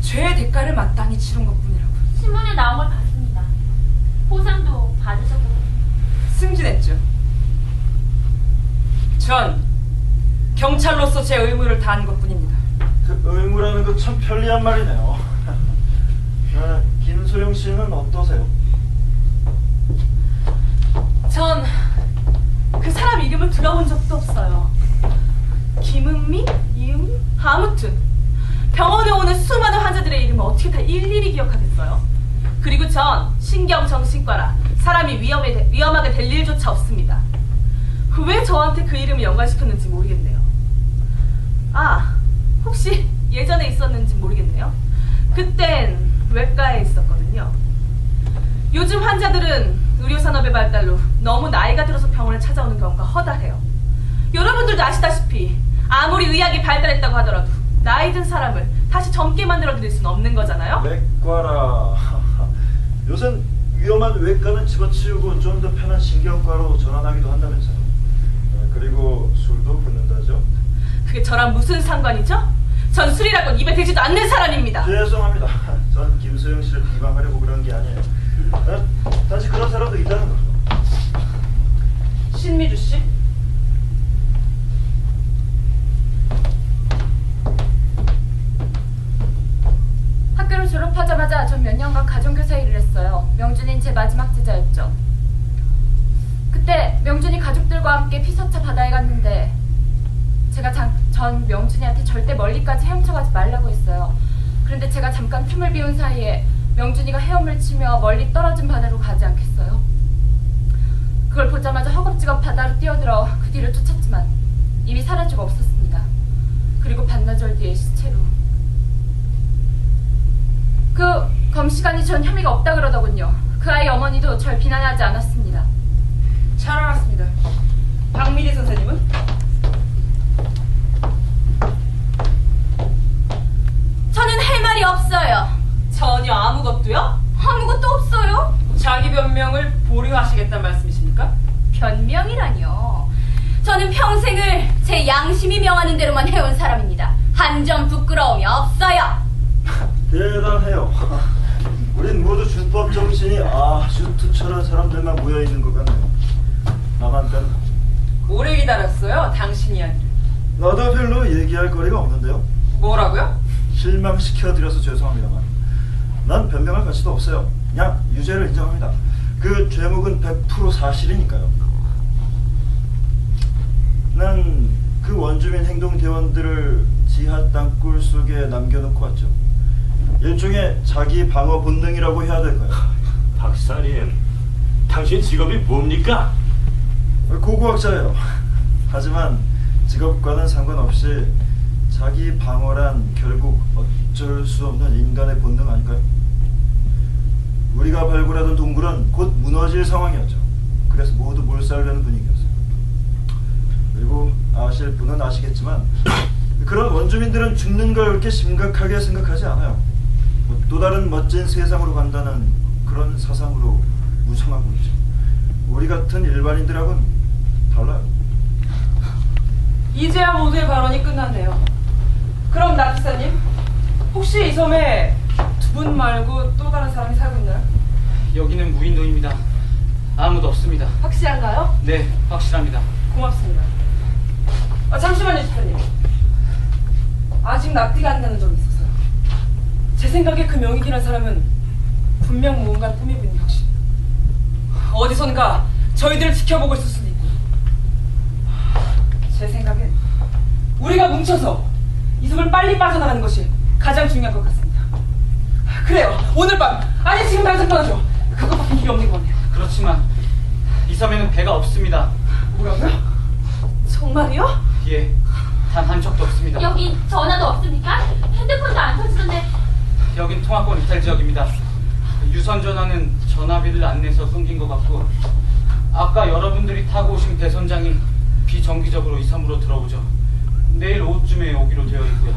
죄의 대가를 마땅히 치른 것뿐이라고. 신문에 나온 걸 봤습니다. 보상도 받으셨고. 승진했죠. 전 경찰로서 제 의무를 다한 것뿐입니다. 그 의무라는 거 참 편리한 말이네요. 김소영 씨는 어떠세요? 전 그 사람 이름을 들어본 적도 없어요. 김은미? 이은미? 아무튼 병원에 오는 수많은 환자들의 이름을 어떻게 다 일일이 기억하겠어요? 그리고 전 신경정신과라 사람이 위험하게 될 일조차 없습니다. 왜 저한테 그 이름을 연관시켰는지 모르겠네요. 아, 혹시 예전에 있었는지 모르겠네요. 그땐 외과에 있었거든요. 요즘 환자들은 의료산업의 발달로 너무 나이가 들어서 병원을 찾아오는 경우가 허다해요. 여러분들도 아시다시피 아무리 의학이 발달했다고 하더라도 나이 든 사람을 다시 젊게 만들어드릴 수는 없는 거잖아요. 외과라. 요샌 위험한 외과는 집어치우고 좀 더 편한 신경과로 전환하기도 한다면서요. 그리고 술도 끊는다죠. 그게 저랑 무슨 상관이죠? 전 술이라고 입에 대지도 않는 사람입니다. 죄송합니다. 전 김소영 씨를 비방하려고 그런 게 아니에요. 다시 그런 사람도 있다는 거죠. 신미주 씨? 학교를 졸업하자마자 전 몇 년간 가정교사 일을 했어요. 명준인 제 마지막 제자였죠. 그때 명준이 가족들과 함께 피서차 바다에 갔는데 제가 전 명준이한테 절대 멀리까지 헤엄쳐가지 말라고 했어요. 그런데 제가 잠깐 틈을 비운 사이에 명준이가 헤엄을 치며 멀리 떨어진 바다로 가지 않겠어요? 그걸 보자마자 허겁지겁 바다로 뛰어들어 그 뒤를 쫓았지만 이미 사라지고 없었습니다. 그리고 반나절 뒤에 시체로. 그 검시관이 전 혐의가 없다 그러더군요. 그 아이 어머니도 절 비난하지 않았습니다. 잘 알았습니다. 박미리 선생님은? 저는 할 말이 없어요. 전혀 아무것도요? 아무것도 없어요. 자기 변명을 보류하시겠다는 말씀이십니까? 변명이라뇨. 저는 평생을 제 양심이 명하는 대로만 해온 사람입니다. 한 점 부끄러움이 없어요. 대단해요. 우린 모두 준법 정신이 아주 투철한 사람들만 모여 있는 것 같네요. 나만 빼고. 오래 기다렸어요, 당신이 아니라. 나도 별로 얘기할 거리가 없는데요. 뭐라고요? 실망시켜드려서 죄송합니다만 난 변명할 가치도 없어요. 그냥 유죄를 인정합니다. 그 죄목은 100% 사실이니까요. 난 그 원주민 행동대원들을 지하 땅굴 속에 남겨놓고 왔죠. 일종의 자기 방어 본능이라고 해야 될까요? 박사님, 당신 직업이 뭡니까? 고고학자예요. 하지만 직업과는 상관없이 자기 방어란 결국 어쩔 수 없는 인간의 본능 아닐까요? 우리가 발굴하던 동굴은 곧 무너질 상황이었죠. 그래서 모두 몰살되는 분위기였어요. 그리고 아실 분은 아시겠지만 그런 원주민들은 죽는 걸 그렇게 심각하게 생각하지 않아요. 또 다른 멋진 세상으로 간다는 그런 사상으로 무성하고 있죠. 우리 같은 일반인들하고는 달라요. 이제야 모두의 발언이 끝났네요. 그럼 나트사님, 혹시 이 섬에 두 분 말고 또 다른 사람이 살고 있나요? 여기는 무인도입니다. 아무도 없습니다. 확실한가요? 네, 확실합니다. 고맙습니다. 잠시만요, 집사님. 아직 납득이 안 가는 점이 있어서요. 제 생각에 그 명익이라는 사람은 분명 무언가 꾸미고 있는 확실해요. 어디선가 저희들을 지켜보고 있을 수도 있고. 제 생각엔 우리가 뭉쳐서 이 섬을 빨리 빠져나가는 것이 가장 중요한 것 같습니다. 그래요. 오늘 밤, 아니 지금 당장 떠나죠. 그것밖에 길이 없는 거네요. 그렇지만 이 섬에는 배가 없습니다. 뭐라고요? 정말이요? 예, 단 한 척도 없습니다. 여기 전화도 없습니까? 핸드폰도 안 터지던데. 여긴 통화권 이탈 지역입니다. 유선 전화는 전화비를 안 내서 끊긴 것 같고, 아까 여러분들이 타고 오신 배선장이 비정기적으로 이 섬으로 들어오죠. 내일 오후쯤에 오기로 되어 있고요.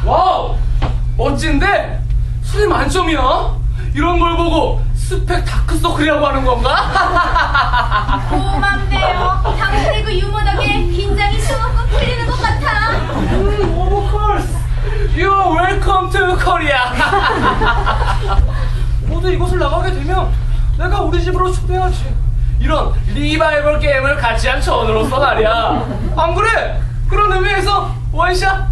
와우! 멋진데? 술이 만점이야? 이런 걸 보고 스펙 다크서클이라고 하는 건가? 고맙네요. 당신의 그 유머 덕에 긴장이 조금 풀리는 것 같아. Of course! You're welcome to Korea! 모두 이곳을 나가게 되면 내가 우리 집으로 초대하지. 이런 리바이벌 게임을 같이 한 전으로서 말이야. 안 그래? 그런 의미에서 원샷?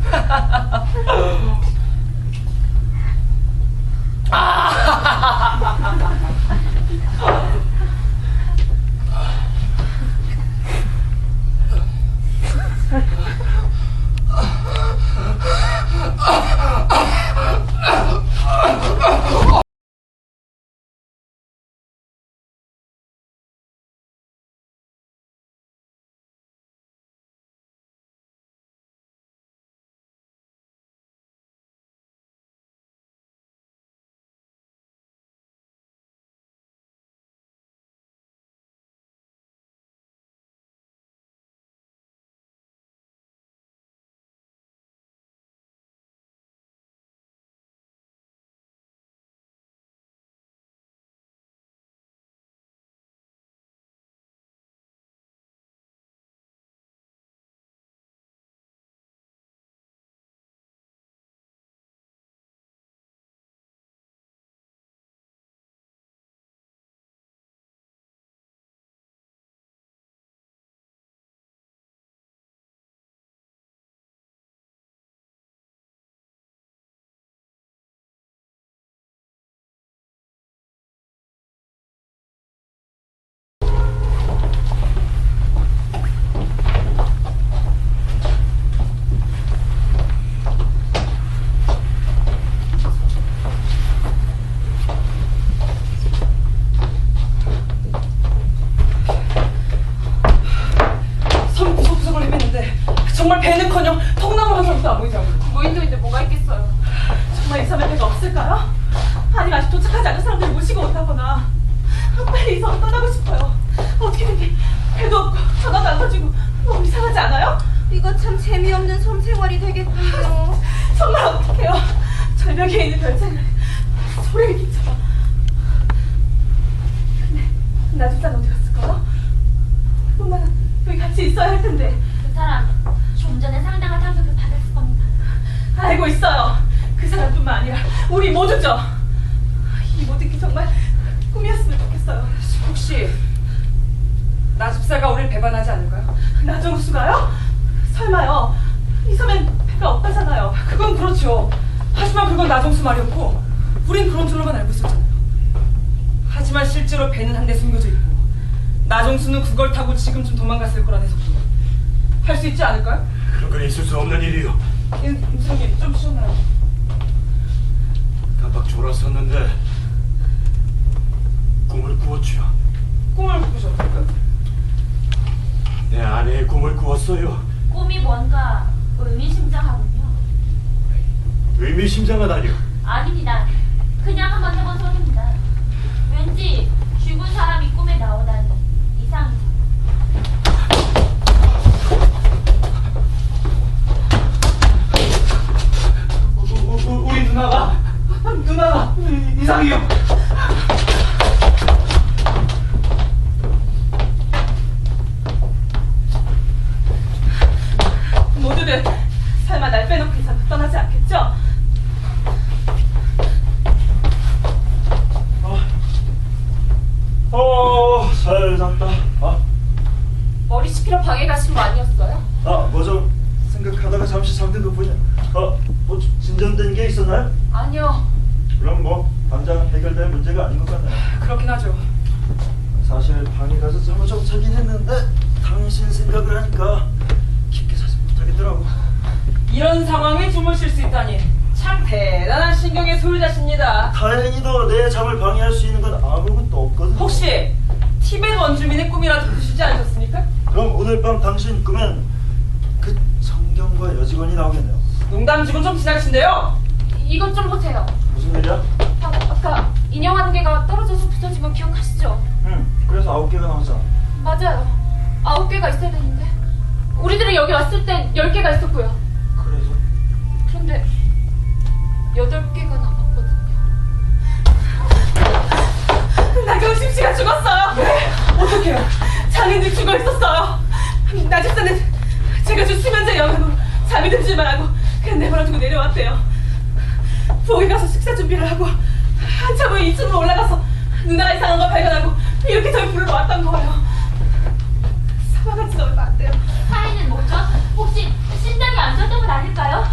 배는커녕 통나무 한 섬도 안 보이자고. 무인도인데 뭐가 있겠어요. 정말 이 섬에 배가 없을까요? 아니면 아직 도착하지 않은 사람들을 모시고 온다거나. 빨리 이 섬을 떠나고 싶어요. 어떻게 된 게 배도 없고 전화도 안 터지고 너무 이상하지 않아요? 이거 참 재미없는 섬 생활이 되겠군요. 정말 어떡해요. 절벽에 있는 별장을 소리를 끼쳐요. 근데 나집사는 어디 갔을까요? 그동안은 여기 같이 있어야 할 텐데. 그 사람 좀 전에 상당한 타격을 받았을 겁니다. 알고 있어요. 그 사람뿐만 아니라 우리 모두죠. 이 모든 게 정말 꿈이었으면 좋겠어요. 혹시 나집사가 우리를 배반하지 않을까요? 나정수가요? 설마요. 이 섬엔 배가 없다잖아요. 그건 그렇죠. 하지만 그건 나정수 말이었고 우린 그런 줄로만 알고 있었잖아요. 하지만 실제로 배는 한 대 숨겨져 있고 나정수는 그걸 타고 지금쯤 도망갔을 거란 해석도 할 수 있지 않을까요? 그런 건 있을 수 없는 일이요. 임수님 좀 쉬었나요? 깜빡 졸았었는데 꿈을 꾸었죠. 꿈을 꾸셨을까요? 내 아내의 꿈을 꾸었어요. 꿈이 뭔가 의미심장하군요. 의미심장하다니요. 아닙니다. 그냥 한번 해본 소리입니다. 왠지 죽은 사람이 꿈에 나오다니 이상이죠. 우리 누나가 이상해요. 모두들 설마 날 빼놓고 이상 떠나지 않겠죠? 잘 잤다. 머리 식히러 방에 가신 거 아니었어요? 뭐 좀 생각하다가 잠시 잠든 것뿐이야. 뭐 진전된 게 있었나요? 아니요. 그럼 뭐 당장 해결될 문제가 아닌 것 같네요. 그렇긴 하죠. 사실 방에 가서 잠을 좀 자긴 했는데 당신 생각을 하니까 깊게 자지 못하겠더라고. 이런 상황에 주무실 수 있다니 참 대단한 신경의 소유자십니다. 다행히도 내 잠을 방해할 수 있는 건 아무것도 없거든. 혹시 티베트 원주민의 꿈이라도 꾸시지 않으셨습니까? 그럼 오늘 밤 당신 꿈엔 그 성경과 여직원이 나오겠네요. 농담지고 좀 지나친데요. 이것 좀 보세요. 무슨 일이야? 아까 인형 한 개가 떨어져서 부서진 거 기억하시죠? 응. 그래서 9개가 나오잖아. 맞아요. 9개가 있어야 되는데 우리들이 여기 왔을 땐 10개가 있었고요. 그래서 그런데 8개가 남았거든요. 나경심 씨가 죽었어요. 네? 어떡해요? 장인들 죽어 있었어요. 나집사는 제가 준 수면제 영향으로 잠이 들지 말라고 그냥 내버려두고 내려왔대요. 부엌에 가서 식사 준비를 하고 한참 후에 2층으로 올라가서 누나가 이상한 걸 발견하고 이렇게 저희 부르러 왔던 거예요. 사망한 지가 얼마 안 돼요. 사인은 뭐죠? 혹시 심장이 안 좋았던 건 아닐까요?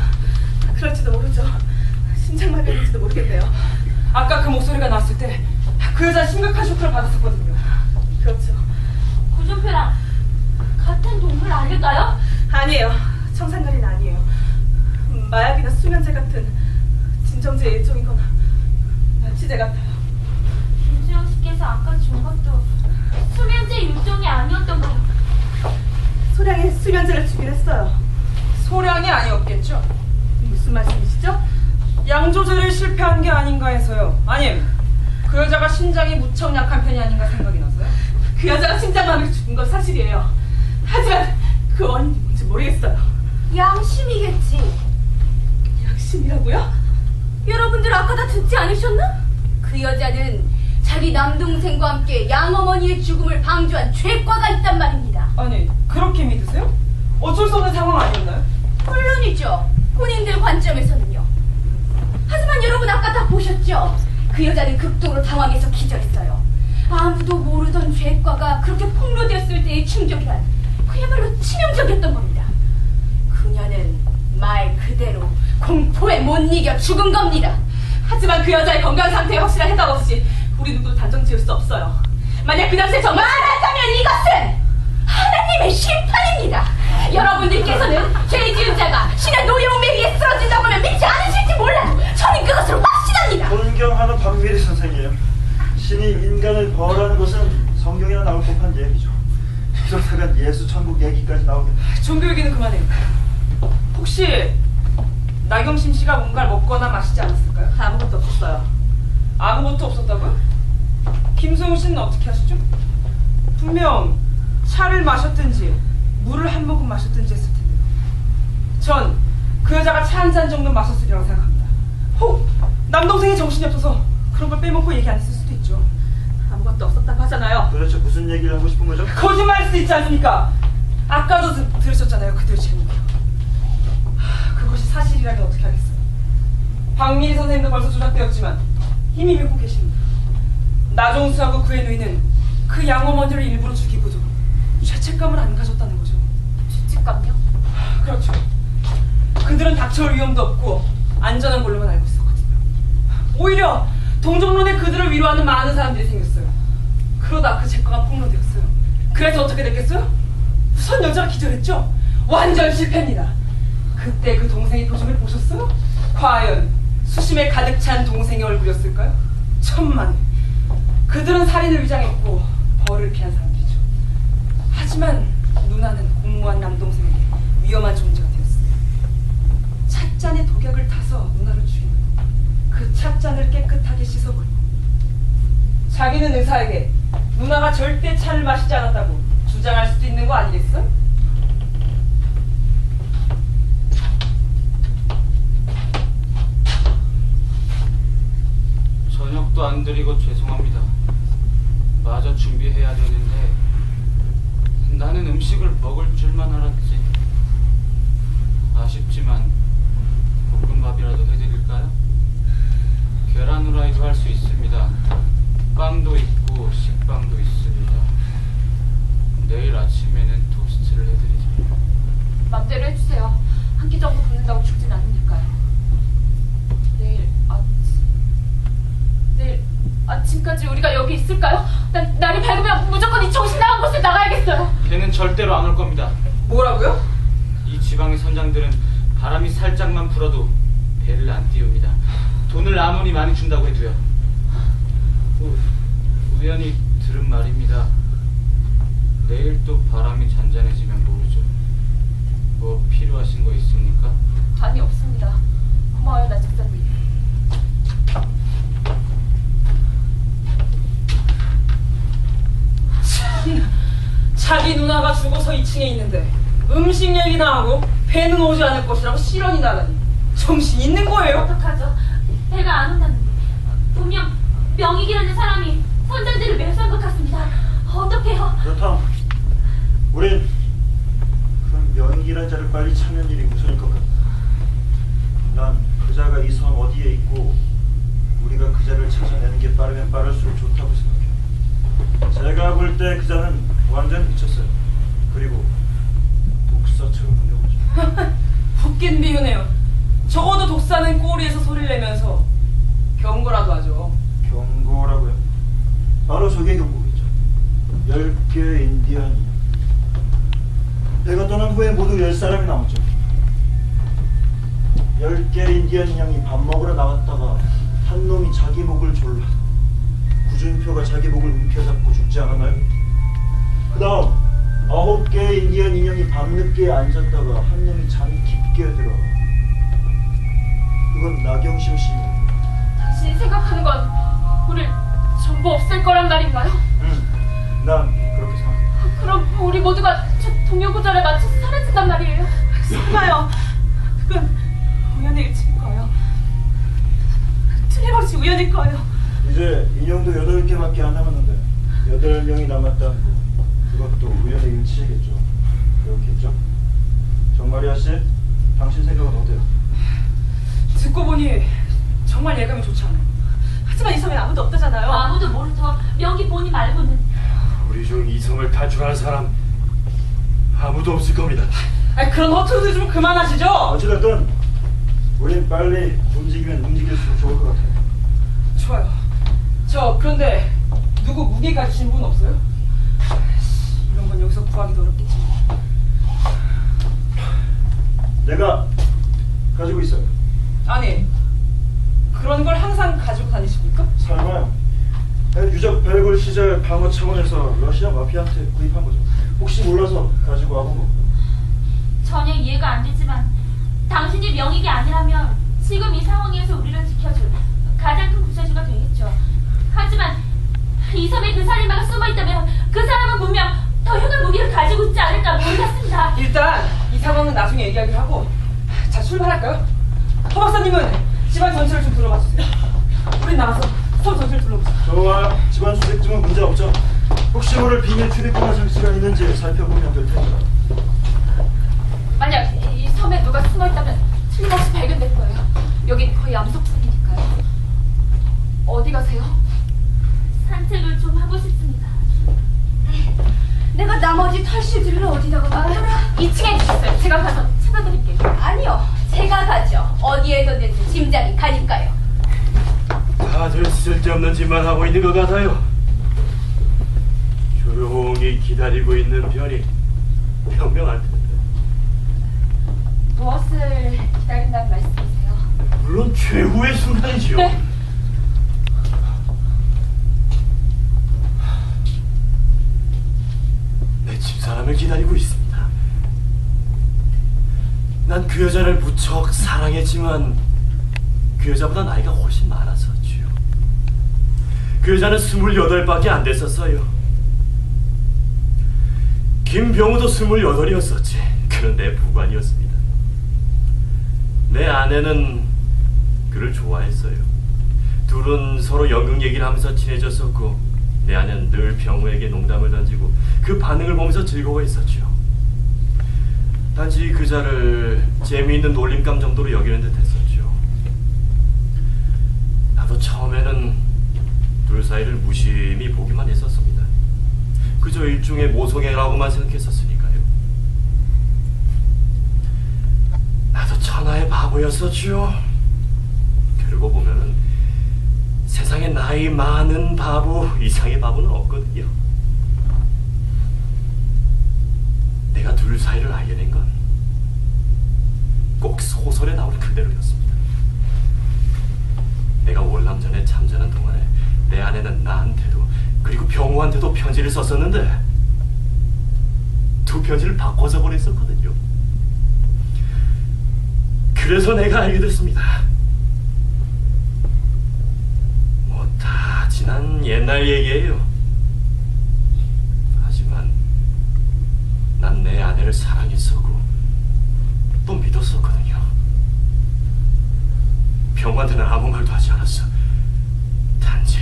그럴지도 모르죠. 심장마비인지도 모르겠네요. 아까 그 목소리가 났을 때 그 여자 심각한 쇼크를 받았었거든요. 그렇죠. 구준표랑 같은 동물 아닐까요? 아니에요. 청산가리는 아니에요. 마약이나 수면제 같은 진정제의 일종이거나 마취제 같아요. 김수영 씨께서 아까 준 것도 수면제 일종이 아니었던가요? 소량의 수면제를 주긴 했어요. 소량이 아니었겠죠? 무슨 말씀이시죠? 양 조절에 실패한 게 아닌가 해서요. 아님 그 여자가 심장이 무척 약한 편이 아닌가 생각이 나서요. 그 여자가 심장마비로 죽은 건 사실이에요. 하지만 그 원인이 뭔지 모르겠어요. 양심이겠지. 양심이라고요? 여러분들 아까 다 듣지 않으셨나? 그 여자는 자기 남동생과 함께 양어머니의 죽음을 방조한 죄과가 있단 말입니다. 아니 그렇게 믿으세요? 어쩔 수 없는 상황 아니었나요? 물론이죠. 본인들 관점에서는요. 하지만 여러분 아까 다 보셨죠? 그 여자는 극도로 당황해서 기절했어요. 아무도 모르던 죄과가 그렇게 폭로되었을 때의 충격이란 그야말로 치명적이었던 겁니다. 그녀는 말 그대로 공포에 못 이겨 죽은 겁니다. 하지만 그 여자의 건강 상태에 확실한 해답 없이 우리 누구도 단정 지을 수 없어요. 만약 그 당시에 정말 말하자면 이것은 하나님의 심판입니다. 여러분들께서는 죄 지은 자가 신의 노여움에 의해 쓰러진다고 하면 믿지 않으실지 몰라도 저는 그것을 확신합니다. 존경하는 박미리 선생님, 신이 인간을 벌하는 것은 성경에나 나올 법한 얘기죠. 이러다간 예수 천국 얘기까지 나오겠네. 종교 얘기는 그만해요. 혹시 나경심 씨가 뭔가를 먹거나 마시지 않았을까요? 아무것도 없었어요. 아무것도 없었다고요? 김소영 씨는 어떻게 하시죠? 분명 차를 마셨든지 물을 한 모금 마셨든지 했을 텐데요. 전 그 여자가 차 한 잔 정도 마셨으리라고 생각합니다. 혹 남동생이 정신이 없어서 그런 걸 빼먹고 얘기 안 했을 수도 있죠. 아무것도 없었다고 하잖아요. 도대체 무슨 얘기를 하고 싶은 거죠? 거짓말일 수도 있지 않습니까? 아까도 들으셨잖아요. 그들 제목이요. 그것이 사실이라면 어떻게 하겠어요? 박미희 선생님도 벌써 조작되었지만 이미 믿고 계십니다. 나종수하고 그의 누이는 그 양어머니를 일부러 죽이고도 죄책감을 안 가졌다는 거죠. 죄책감요? 그렇죠. 그들은 닥쳐올 위험도 없고 안전한 걸로만 알고 있었거든요. 오히려 동정론에 그들을 위로하는 많은 사람들이 생겼어요. 그러다 그 재과가 폭로되었어요. 그래서 어떻게 됐겠어요? 우선 여자가 기절했죠. 완전 실패입니다. 그때 그 동생의 표정을 보셨어요? 과연 수심에 가득 찬 동생의 얼굴이었을까요? 천만에. 그들은 살인을 위장했고 벌을 피한 사람들이죠. 하지만 누나는 공무원 남동생에게 위험한 존재가 되었어요. 찻잔에 독약을 타서 누나를 죽이고 그 찻잔을 깨끗하게 씻어버리고 자기는 의사에게 누나가 절대 차를 마시지 않았다고 주장할 수도 있는 거 아니겠어? 저녁도 안 드리고 죄송합니다. 마저 준비해야 되는데 나는 음식을 먹을 줄만 알았지. 아쉽지만 볶음밥이라도 해드릴까요? 계란 후라이도 할 수 있습니다. 빵도 있고 식빵도 있습니다. 내일 아침에는 토스트를 해드리죠. 맘대로 해주세요. 한 끼 정도 굶는다고 죽진 않으니까요. 내일 아침까지 우리가 여기 있을까요? 날이 밝으면 무조건 이 정신 나간 곳에 나가야겠어요. 걔는 절대로 안 올 겁니다. 뭐라고요? 이 지방의 선장들은 바람이 살짝만 불어도 배를 안 띄웁니다. 돈을 아무리 많이 준다고 해도요. 우연히 들은 말입니다. 내일 또 바람이 잔잔해지면 모르죠. 뭐 필요하신 거 있습니까? 아니, 없습니다. 고마워요, 나 집사님. 자기 누나가 죽어서 2층에 있는데 음식 얘기나 하고 배는 오지 않을 것이라고 실언이 나다니 정신 있는 거예요? 어떡하죠? 배가 안 온다는데 분명 명익이라는 사람이 선장들을 매수한 것 같습니다. 어떡해요? 그렇다. 우린 그 명익이란 자를 빨리 찾는 일이 우선일 것 같다. 난 그자가 이 섬 어디에 있고 우리가 그자를 찾아내는 게 빠르면 빠를수록 좋다고 생각해. 제가 볼 때 그자는 완전 미쳤어요. 그리고 독사처럼 운영하죠. 웃긴 비유네요. 적어도 독사는 꼬리에서 소리를 내면서 경고라도 하죠. 경고라고요? 바로 저게 경고겠죠. 10개의 인디언이 배가 떠난 후에 모두 10사람이 남았죠. 10개의 인디언 인형이 밥 먹으러 나갔다가 한 놈이 자기 목을 졸라 구준표가 자기 목을 움켜잡고 죽지 않았나요? 그 다음 9개의 인디언 인형이 밤늦게 앉았다가 한 놈이 잠이 깊게 들어. 그건 나경심 씨. 당신이 생각하는 건 우릴 전부 없앨 거란 말인가요? 난 그렇게 생각해. 그럼 우리 모두가 저 동요구절에 맞춰서 사라진단 말이에요? 설마요. 그건 우연의 일치일 거예요. 틀림없이 우연일 거예요. 이제 인형도 8개밖에 안 남았는데 8명이 남았다는 거 그것도 우연의 일치겠죠. 그렇겠죠? 정마리아 씨, 당신 생각은 어때요? 듣고 보니 정말 예감이 좋지 않아요. 하지만 이 섬에 아무도 없다잖아요. 아무도 모르죠. 명기 본이 말고는. 우리 중 이성을 탈출할 사람 아무도 없을 겁니다. 아니, 그런 허투루 좀 그만하시죠. 어찌됐든 우린 빨리 움직이면 움직일수록 좋을 것 같아요. 좋아요. 그런데 누구 무기 가지신 분 없어요? 이런 건 여기서 구하기도 어렵겠지. 내가 가지고 있어요. 아니, 그런 걸 항상 가지고 다니십니까? 설마요. 유적 발굴 시절 방어 차원에서 러시아 마피아한테 구입한 거죠. 혹시 몰라서 가지고 와본 겁니다. 전혀 이해가 안 되지만 영익이 아니라면 지금 이 상황에서 우리를 지켜줄 가장 큰 구세주가 되겠죠. 하지만 이 섬에 그 살인마가 숨어있다면 그 사람은 분명 더 흉한 무기를 가지고 있지 않을까 모르겠습니다. 일단 이 상황은 나중에 얘기하기로 하고, 자, 출발할까요? 허 박사님은 집안 전체를 좀 둘러봐 주세요. 우린 나가서 섬 전체를 둘러보자. 좋아. 집안 수색증은 문제 없죠. 혹시 모를 비밀 출입구나 장치가 있는지 살펴보면 될 테니까. 만약 이 섬에 누가 숨어있다면 틀림없이 발견될 거예요. 여기 거의 암석촌이니까요. 어디 가세요? 산책을 좀 하고 싶습니다. 내가 나머지 털실들을 어디다가 놔둬라? 2층에 있었어요. 제가 가서 찾아드릴게요. 아니요, 제가 가죠. 어디에 뒀는지 짐작이 가니까요. 다들 쓸데없는 짓만 하고 있는 것 같아요. 조용히 기다리고 있는 편이 현명할 텐데. 무엇을 기다린다는 말씀이세요? 물론 최후의 순간이죠. 네. 내 집사람을 기다리고 있습니다. 난 그 여자를 무척 사랑했지만 그 여자보다 나이가 훨씬 많았었지요. 그 여자는 28밖에 안 됐었어요. 김병우도 28이었었지. 그는 내 부관이었습니다. 내 아내는 그를 좋아했어요. 둘은 서로 연극 얘기를 하면서 친해졌었고, 내 아내는 늘 병우에게 농담을 던지고 그 반응을 보면서 즐거워했었죠. 단지 그자를 재미있는 놀림감 정도로 여기는 듯 했었죠. 나도 처음에는 둘 사이를 무심히 보기만 했었습니다. 그저 일종의 모성애라고만 생각했었으니까요. 나도 천하의 바보였었죠. 그러고 보면은 세상에 나이 많은 바보 이상의 바보는 없거든요. 내가 둘 사이를 알게 된 건 꼭 소설에 나오는 그대로였습니다. 내가 월남전에 잠자는 동안에 내 아내는 나한테도 그리고 병우한테도 편지를 썼었는데 두 편지를 바꿔서 보냈었거든요. 그래서 내가 알게 됐습니다. 뭐 다 지난 옛날 얘기예요. 하지만 난 내 아내를 사랑했었고 또 믿었었거든요. 병우한테는 아무 말도 하지 않았어. 단지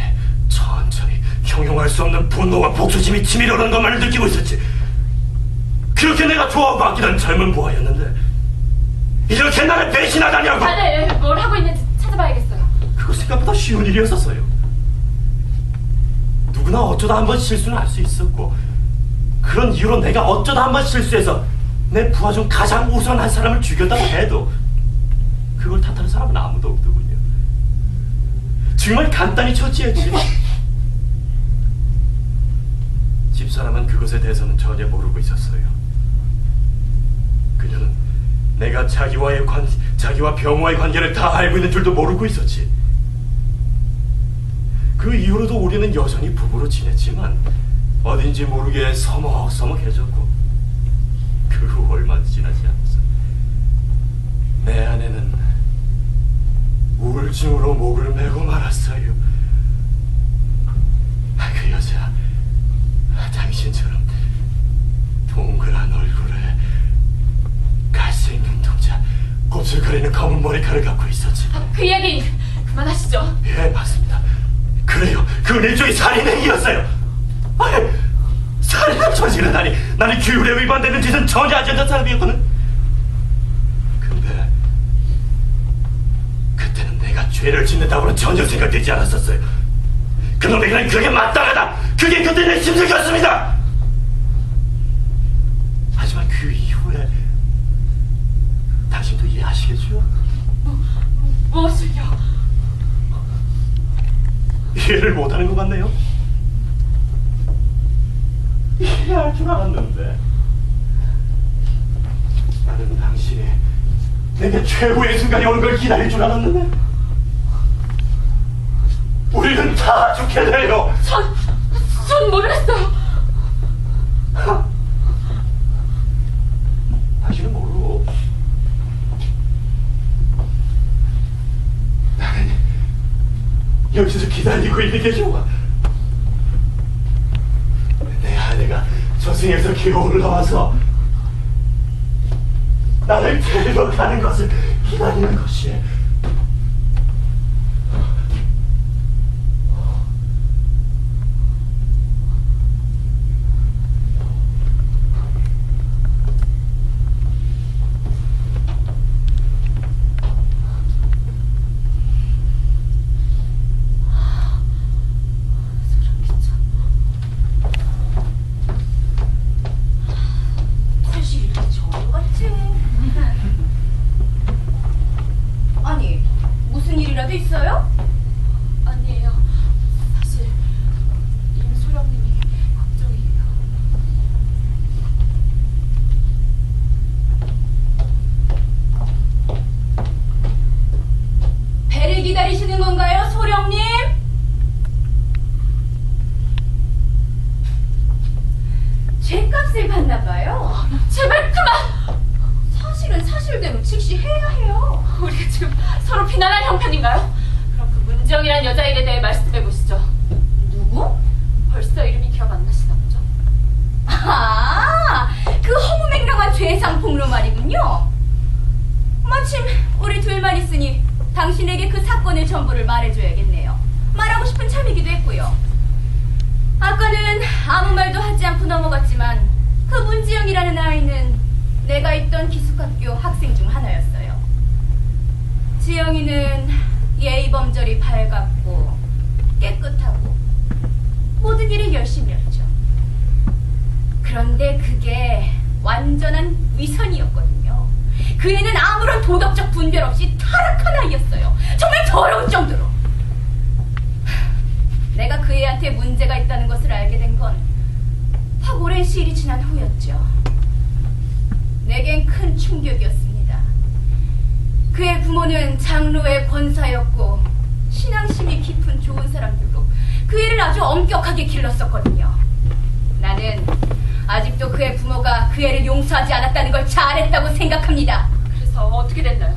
천천히 형용할 수 없는 분노와 복수심이 치밀어 오르는 것만을 느끼고 있었지. 그렇게 내가 좋아하고 아끼던 젊은 부하였는데 이렇게 나를 배신하다냐고. 다들 뭘 하고 있는지 찾아봐야겠어요. 그거 생각보다 쉬운 일이었었어요. 누구나 어쩌다 한번 실수는 할 수 있었고, 그런 이유로 내가 어쩌다 한번 실수해서 내 부하 중 가장 우선한 사람을 죽였다고 해도 그걸 탓하는 사람은 아무도 없더군요. 정말 간단히 처치했지. 집사람은 그것에 대해서는 전혀 모르고 있었어요. 그녀는 내가 자기와 병우와의 관계를 다 알고 있는 줄도 모르고 있었지. 그 이후로도 우리는 여전히 부부로 지냈지만 어딘지 모르게 서먹서먹해졌고, 그 후 얼마 지나지 않았어. 내 아내는 우울증으로 목을 메고 말았어요. 그 여자, 당신처럼 동그란 얼굴에 갈색 눈동자, 곱슬거리는 검은 머리카락을 갖고 있었지. 그 얘기 그만하시죠. 예, 맞습니다. 그래요. 그건 일종의 살인행위였어요. 아니, 살인을 저지르다니. 나는 규율에 위반되는 짓은 전혀 하지 않는 사람이었거든. 근데 그때는 내가 죄를 짓는다고는 전혀 생각되지 않았었어요. 그놈에게는 그게 마땅하다. 그게 그때 내 심정이었습니다. 하지만 그 이후에 당신도 이해하시겠죠? 무엇을요? 이해를 못하는 것 같네요. 이해할 줄 알았는데. 나는 당신이 내게 최후의 순간이 오는 걸 기다릴 줄 알았는데. 우리는 다 죽게 돼요. 전 모르겠어요. 당신은 모르고 여기서 기다리고 있는 게 좋아. 내 아내가 저승에서 기어 올라와서 나를 데리러 가는 것을 기다리는 것이. 사실 이렇게 저러 같지? 아니, 무슨 일이라도 있어요? 아니에요. 사실 임소령님이 걱정이에요. 배를 기다리시는 건가요, 소령님? 죗값을 받나봐요. 제발 그만! 사실은 사실대로 즉시해야 해요. 우리가 지금 서로 비난할 형편인가요? 그럼 그 문지영이란 여자일에 대해 말씀해 보시죠. 누구? 벌써 이름이 기억 안 나시나 보죠? 아, 그 허무맹랑한 죄상폭로 말이군요. 마침 우리 둘만 있으니 당신에게 그 사건의 전부를 말해줘야겠네요. 말하고 싶은 참이기도 했고요. 아까는 아무 말도 하지 않고 넘어갔지만 그 문지영이라는 아이는 내가 있던 기숙학교 학생 중 하나였어요. 지영이는 예의범절이 밝았고 깨끗하고 모든 일에 열심히 했죠. 그런데 그게 완전한 위선이었거든요. 그 애는 아무런 도덕적 분별 없이 타락한 아이였어요. 정말 더러운 정도로. 내가 그 애한테 문제가 있다는 것을 알게 된 건 확 오랜 시일이 지난 후였죠. 내겐 큰 충격이었습니다. 그의 부모는 장로의 권사였고 신앙심이 깊은 좋은 사람들로 그 애를 아주 엄격하게 길렀었거든요. 나는 아직도 그의 부모가 그 애를 용서하지 않았다는 걸 잘했다고 생각합니다. 그래서 어떻게 됐나요?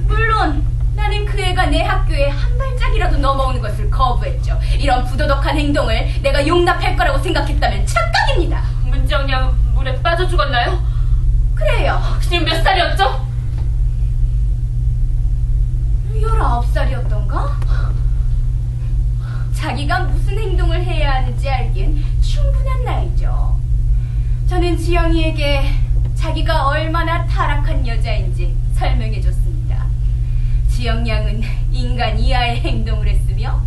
물론 나는 그 애가 내 학교에 한 발짝이라도 넘어오는 것을 거부했죠. 이런 부도덕한 행동을 내가 용납할 거라고 생각했다면 착각입니다. 문지영 양은 물에 빠져 죽었나요? 그래요. 지금 몇 살이었죠? 19살이었던가? 자기가 무슨 행동을 해야 하는지 알기엔 충분한 나이죠. 저는 지영이에게 자기가 얼마나 타락한 여자인지 설명해줬습니다. 지영 양은 인간 이하의 행동을 했으며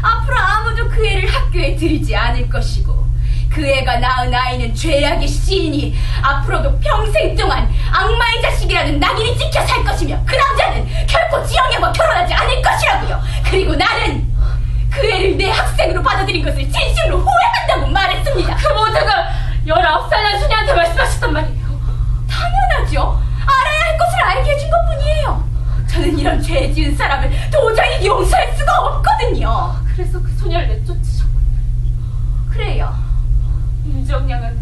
앞으로 아무도 그 애를 학교에 들이지 않을 것이고 그 애가 낳은 아이는 죄악의 씨이니 앞으로도 평생 동안 악마의 자식이라는 낙인이 찍혀 살 것이며 그 남자는 결코 지영양과 결혼하지 않을 것이라고요. 그리고 나는 그 애를 내 학생으로 받아들인 것을 진심으로 후회한다고 말했습니다. 그 모든 걸 19살 순이한테 말씀하셨단 말이에요. 당연하죠. 알아야 할 것을 알게 해준 것뿐이에요. 저는 이런 죄 지은 사람을 도저히 용서할 수가 없거든요. 그래서 그 소녀를 내쫓으셨군요. 그래요. 문지영 양은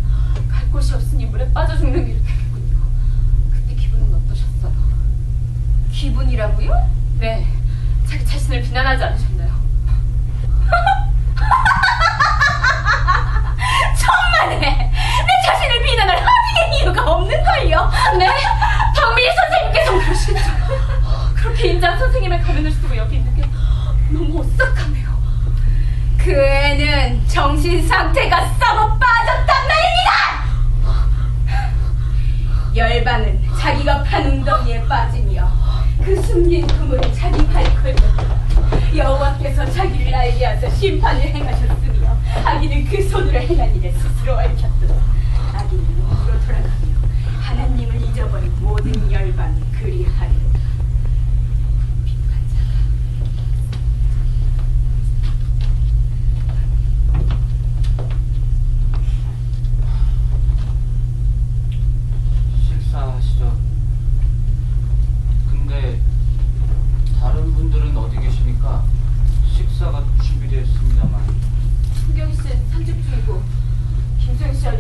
갈 곳이 없으니 물에 빠져 죽는 길을 택했군요. 그때 기분은 어떠셨어요? 기분이라고요? 네, 자기 자신을 비난하지 않으셨나요? 천만에 내 자신을 비난할 하등의 이유가 없는걸요. 네, 박민희 선생님께서 그러시겠죠. 그렇게 인자한 선생님의 가면을 쓰고 여기 있는 게 너무 오싹하네요. 그 애는 정신 상태가 썩어 빠졌단 말입니다. 열반은 자기가 판 웅덩이에 빠지며 그 숨긴 그물에 자기 발걸음으로 여호와께서 자기를 알게 하사 심판을 행하셨으며 아기는 그 손으로 행한 일에 스스로 얽혔도다. 아기는 몸으로 돌아가며 하나님을 잊어버린 모든 열반이 그리하리로다. 식사하시죠. 근데 다른 분들은 어디 계십니까? 식사가 준비되었습니다만. 송경희 씨는 산책 중이고 김소영 씨와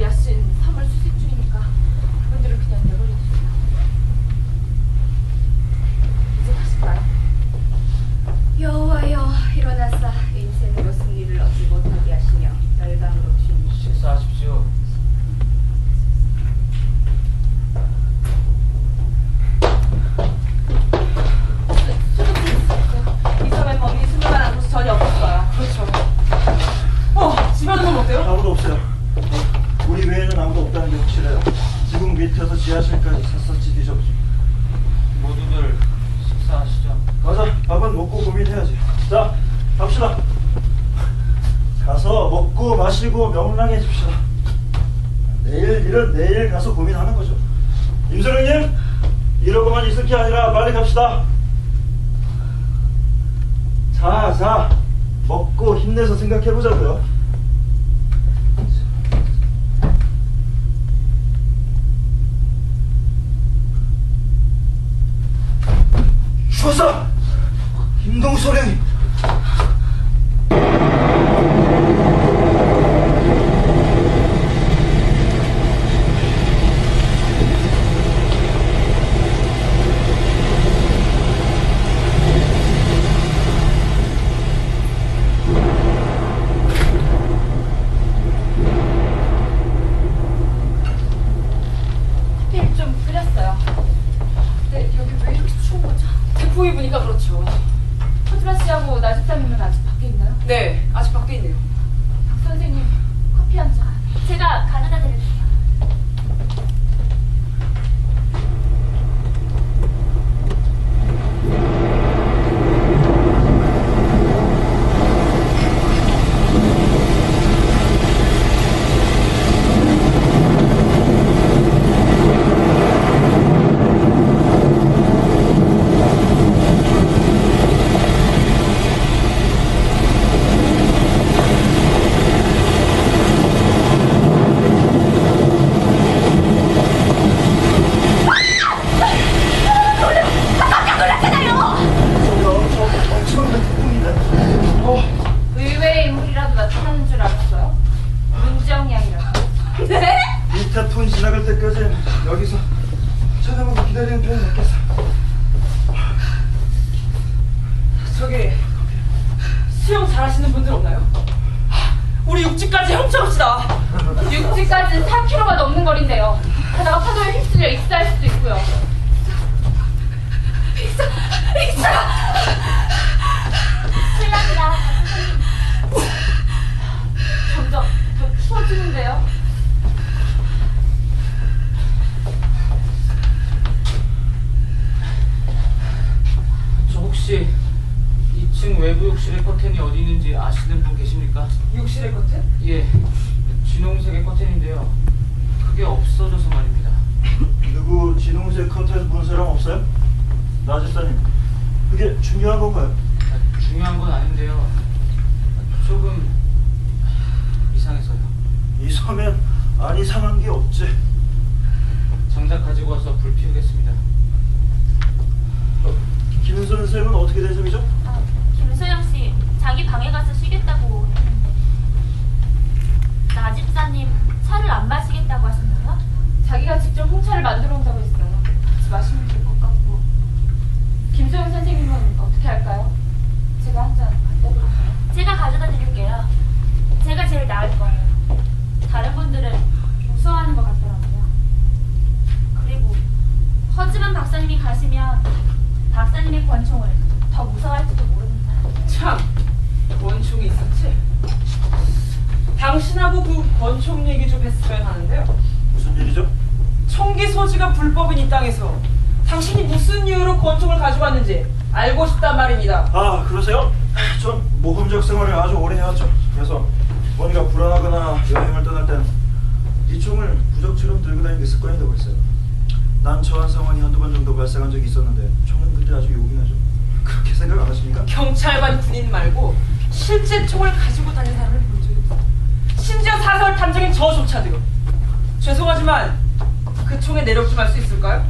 마시고 명랑해집시다. 내일 일은 내일 가서 고민하는 거죠. 임선영님, 이러고만 있을 게 아니라 빨리 갑시다. 자, 먹고 힘내서 생각해보자고요. 주사! 임동소령님! 커피를 좀 끓였어요. 근데 여기 왜 이렇게 추운 거죠? 태풍이 부니까 그렇죠. 허지마 씨하고 나집사님은 아직 밖에 있나요? 네, 아직 밖에 있네요. 박 선생님, 커피 한 잔. 제가 가져다 드릴게요. 엄청난 태풍인데. 의외의 인물이라도 나타나는 줄 알았어요? 문정이 아니라. 네? 이 태풍 지나갈 때까지 여기서 쳐다보고 기다리는 편이 낫겠어. 저기 수영 잘하시는 분들 없나요? 우리 육지까지 훔쳐갑시다. 육지까지는 4km가 넘는 거리인데요. 가다가 파도에 휩쓸려 익사할 수도 있고요. 실례합니다. 점점 더 추워지는데요. 저 혹시 2층 외부 욕실의 커튼이 어디 있는지 아시는 분 계십니까? 욕실의 커튼? 예, 진홍색의 커튼인데요. 그게 없어져서 말입니다. 누구 진홍색 커튼 본 사람 없어요? 나 집사님, 그게 중요한 건가요? 중요한 건 아닌데요. 조금 이상해서요. 이상하면 안 이상한 게 없지. 정작 가지고 와서 불 피우겠습니다. 김은선 선생님은 어떻게 된 셈이죠? 김소영 씨, 자기 방에 가서 쉬겠다고 했는데. 나 집사님, 차를 안 마시겠다고 하셨나요? 자기가 직접 홍차를 만들어 온다고 했어요. 같이 마시면 될 것 같고. 김소영 선생님은 어떻게 할까요? 제가 한 잔 갖다 드릴까요? 제가 가져다 드릴게요. 제가 제일 나을 거예요. 다른 분들은 무서워하는 것 같더라고요. 그리고 허지만 박사님이 가시면 박사님의 권총을 더 무서워할지도 모릅니다. 참, 권총이 있었지? 당신하고 그 권총 얘기 좀 했으면 하는데요. 무슨 일이죠? 총기 소지가 불법인 이 땅에서 당신이 무슨 이유로 권총을 가져왔는지 알고 싶단 말입니다. 아, 그러세요? 전 모험적 생활을 아주 오래 해왔죠. 그래서 뭔가 불안하거나 여행을 떠날 땐 이 총을 부적처럼 들고 다니는 습관이 있어요. 난 저한 상황이 한두 번 정도 발생한 적이 있었는데 총은 근데 아주 요긴하죠. 그렇게 생각 안 하십니까? 경찰관 군인 말고 실제 총을 가지고 다니는 사람을 본 적이 없어요. 심지어 사설 탐정인 저조차도요. 죄송하지만 그 총의 내력 좀 알 수 있을까요?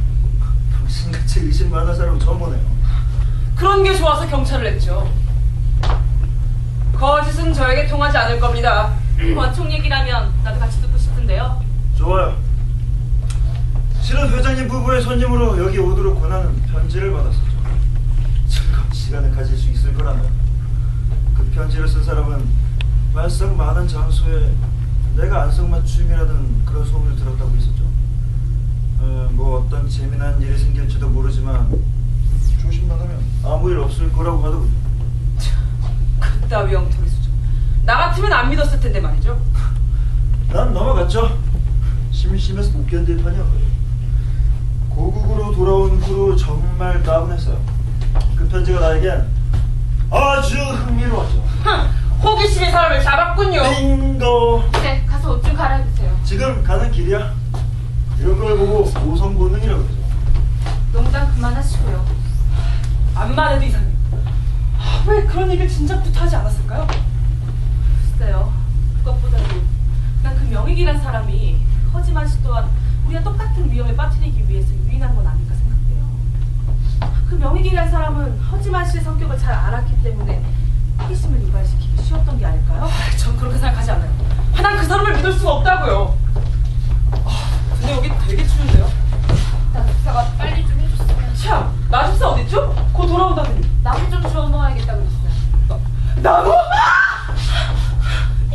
당신같이 의심 많은 사람 처음 보네요. 그런 게 좋아서 경찰을 했죠. 거짓은 저에게 통하지 않을 겁니다. 권총 얘기라면 나도 같이 듣고 싶은데요. 좋아요. 실은 회장님 부부의 손님으로 여기 오도록 권하는 편지를 받았었죠. 즐거운 시간을 가질 수 있을 거라면. 그 편지를 쓴 사람은 말썽 많은 장소에 내가 안성맞춤이라는 그런 소문을 들었다고 했었죠. 뭐 어떤 재미난 일이 생길지도 모르지만 조심만 하면 아무 일 없을 거라고 하더군요. 그따위 엉터리 수죠. 나 같으면 안 믿었을 텐데 말이죠. 난 넘어갔죠. 심심해서 못 견딜 판이었거든. 고국으로 돌아온 후로 정말 다운했어요. 그 편지가 나에겐 아주 흥미로웠죠. 호기심의 사람을 잡았군요. 빙고. 네, 가서 옷 좀 갈아입으세요. 지금 가는 길이야. 이런 걸 보고 모성본능이라고 그러죠. 농담 그만하시고요. 암만 해도 이상해. 왜 그런 얘기를 진작부터 하지 않았을까요? 글쎄요. 그것보다도 난 그 명익이란 사람이 허지만 씨 또한 우리가 똑같은 위험에 빠뜨리기 위해서 유인한 건 아닐까 생각돼요. 그 명익이란 사람은 허지만 씨의 성격을 잘 알았기 때문에 호기심을 유발시키기 쉬웠던 게 아닐까요? 전 그렇게 생각하지 않아요. 난 그 사람을 믿을 수가 없다고요. 근데 여기 되게 추운데요? 나숙사가 빨리 좀 해줬으면. 참, 나집사 어딨죠? 곧 돌아온다더니. 나무 좀 주워 먹어야겠다 그랬어요. 나무?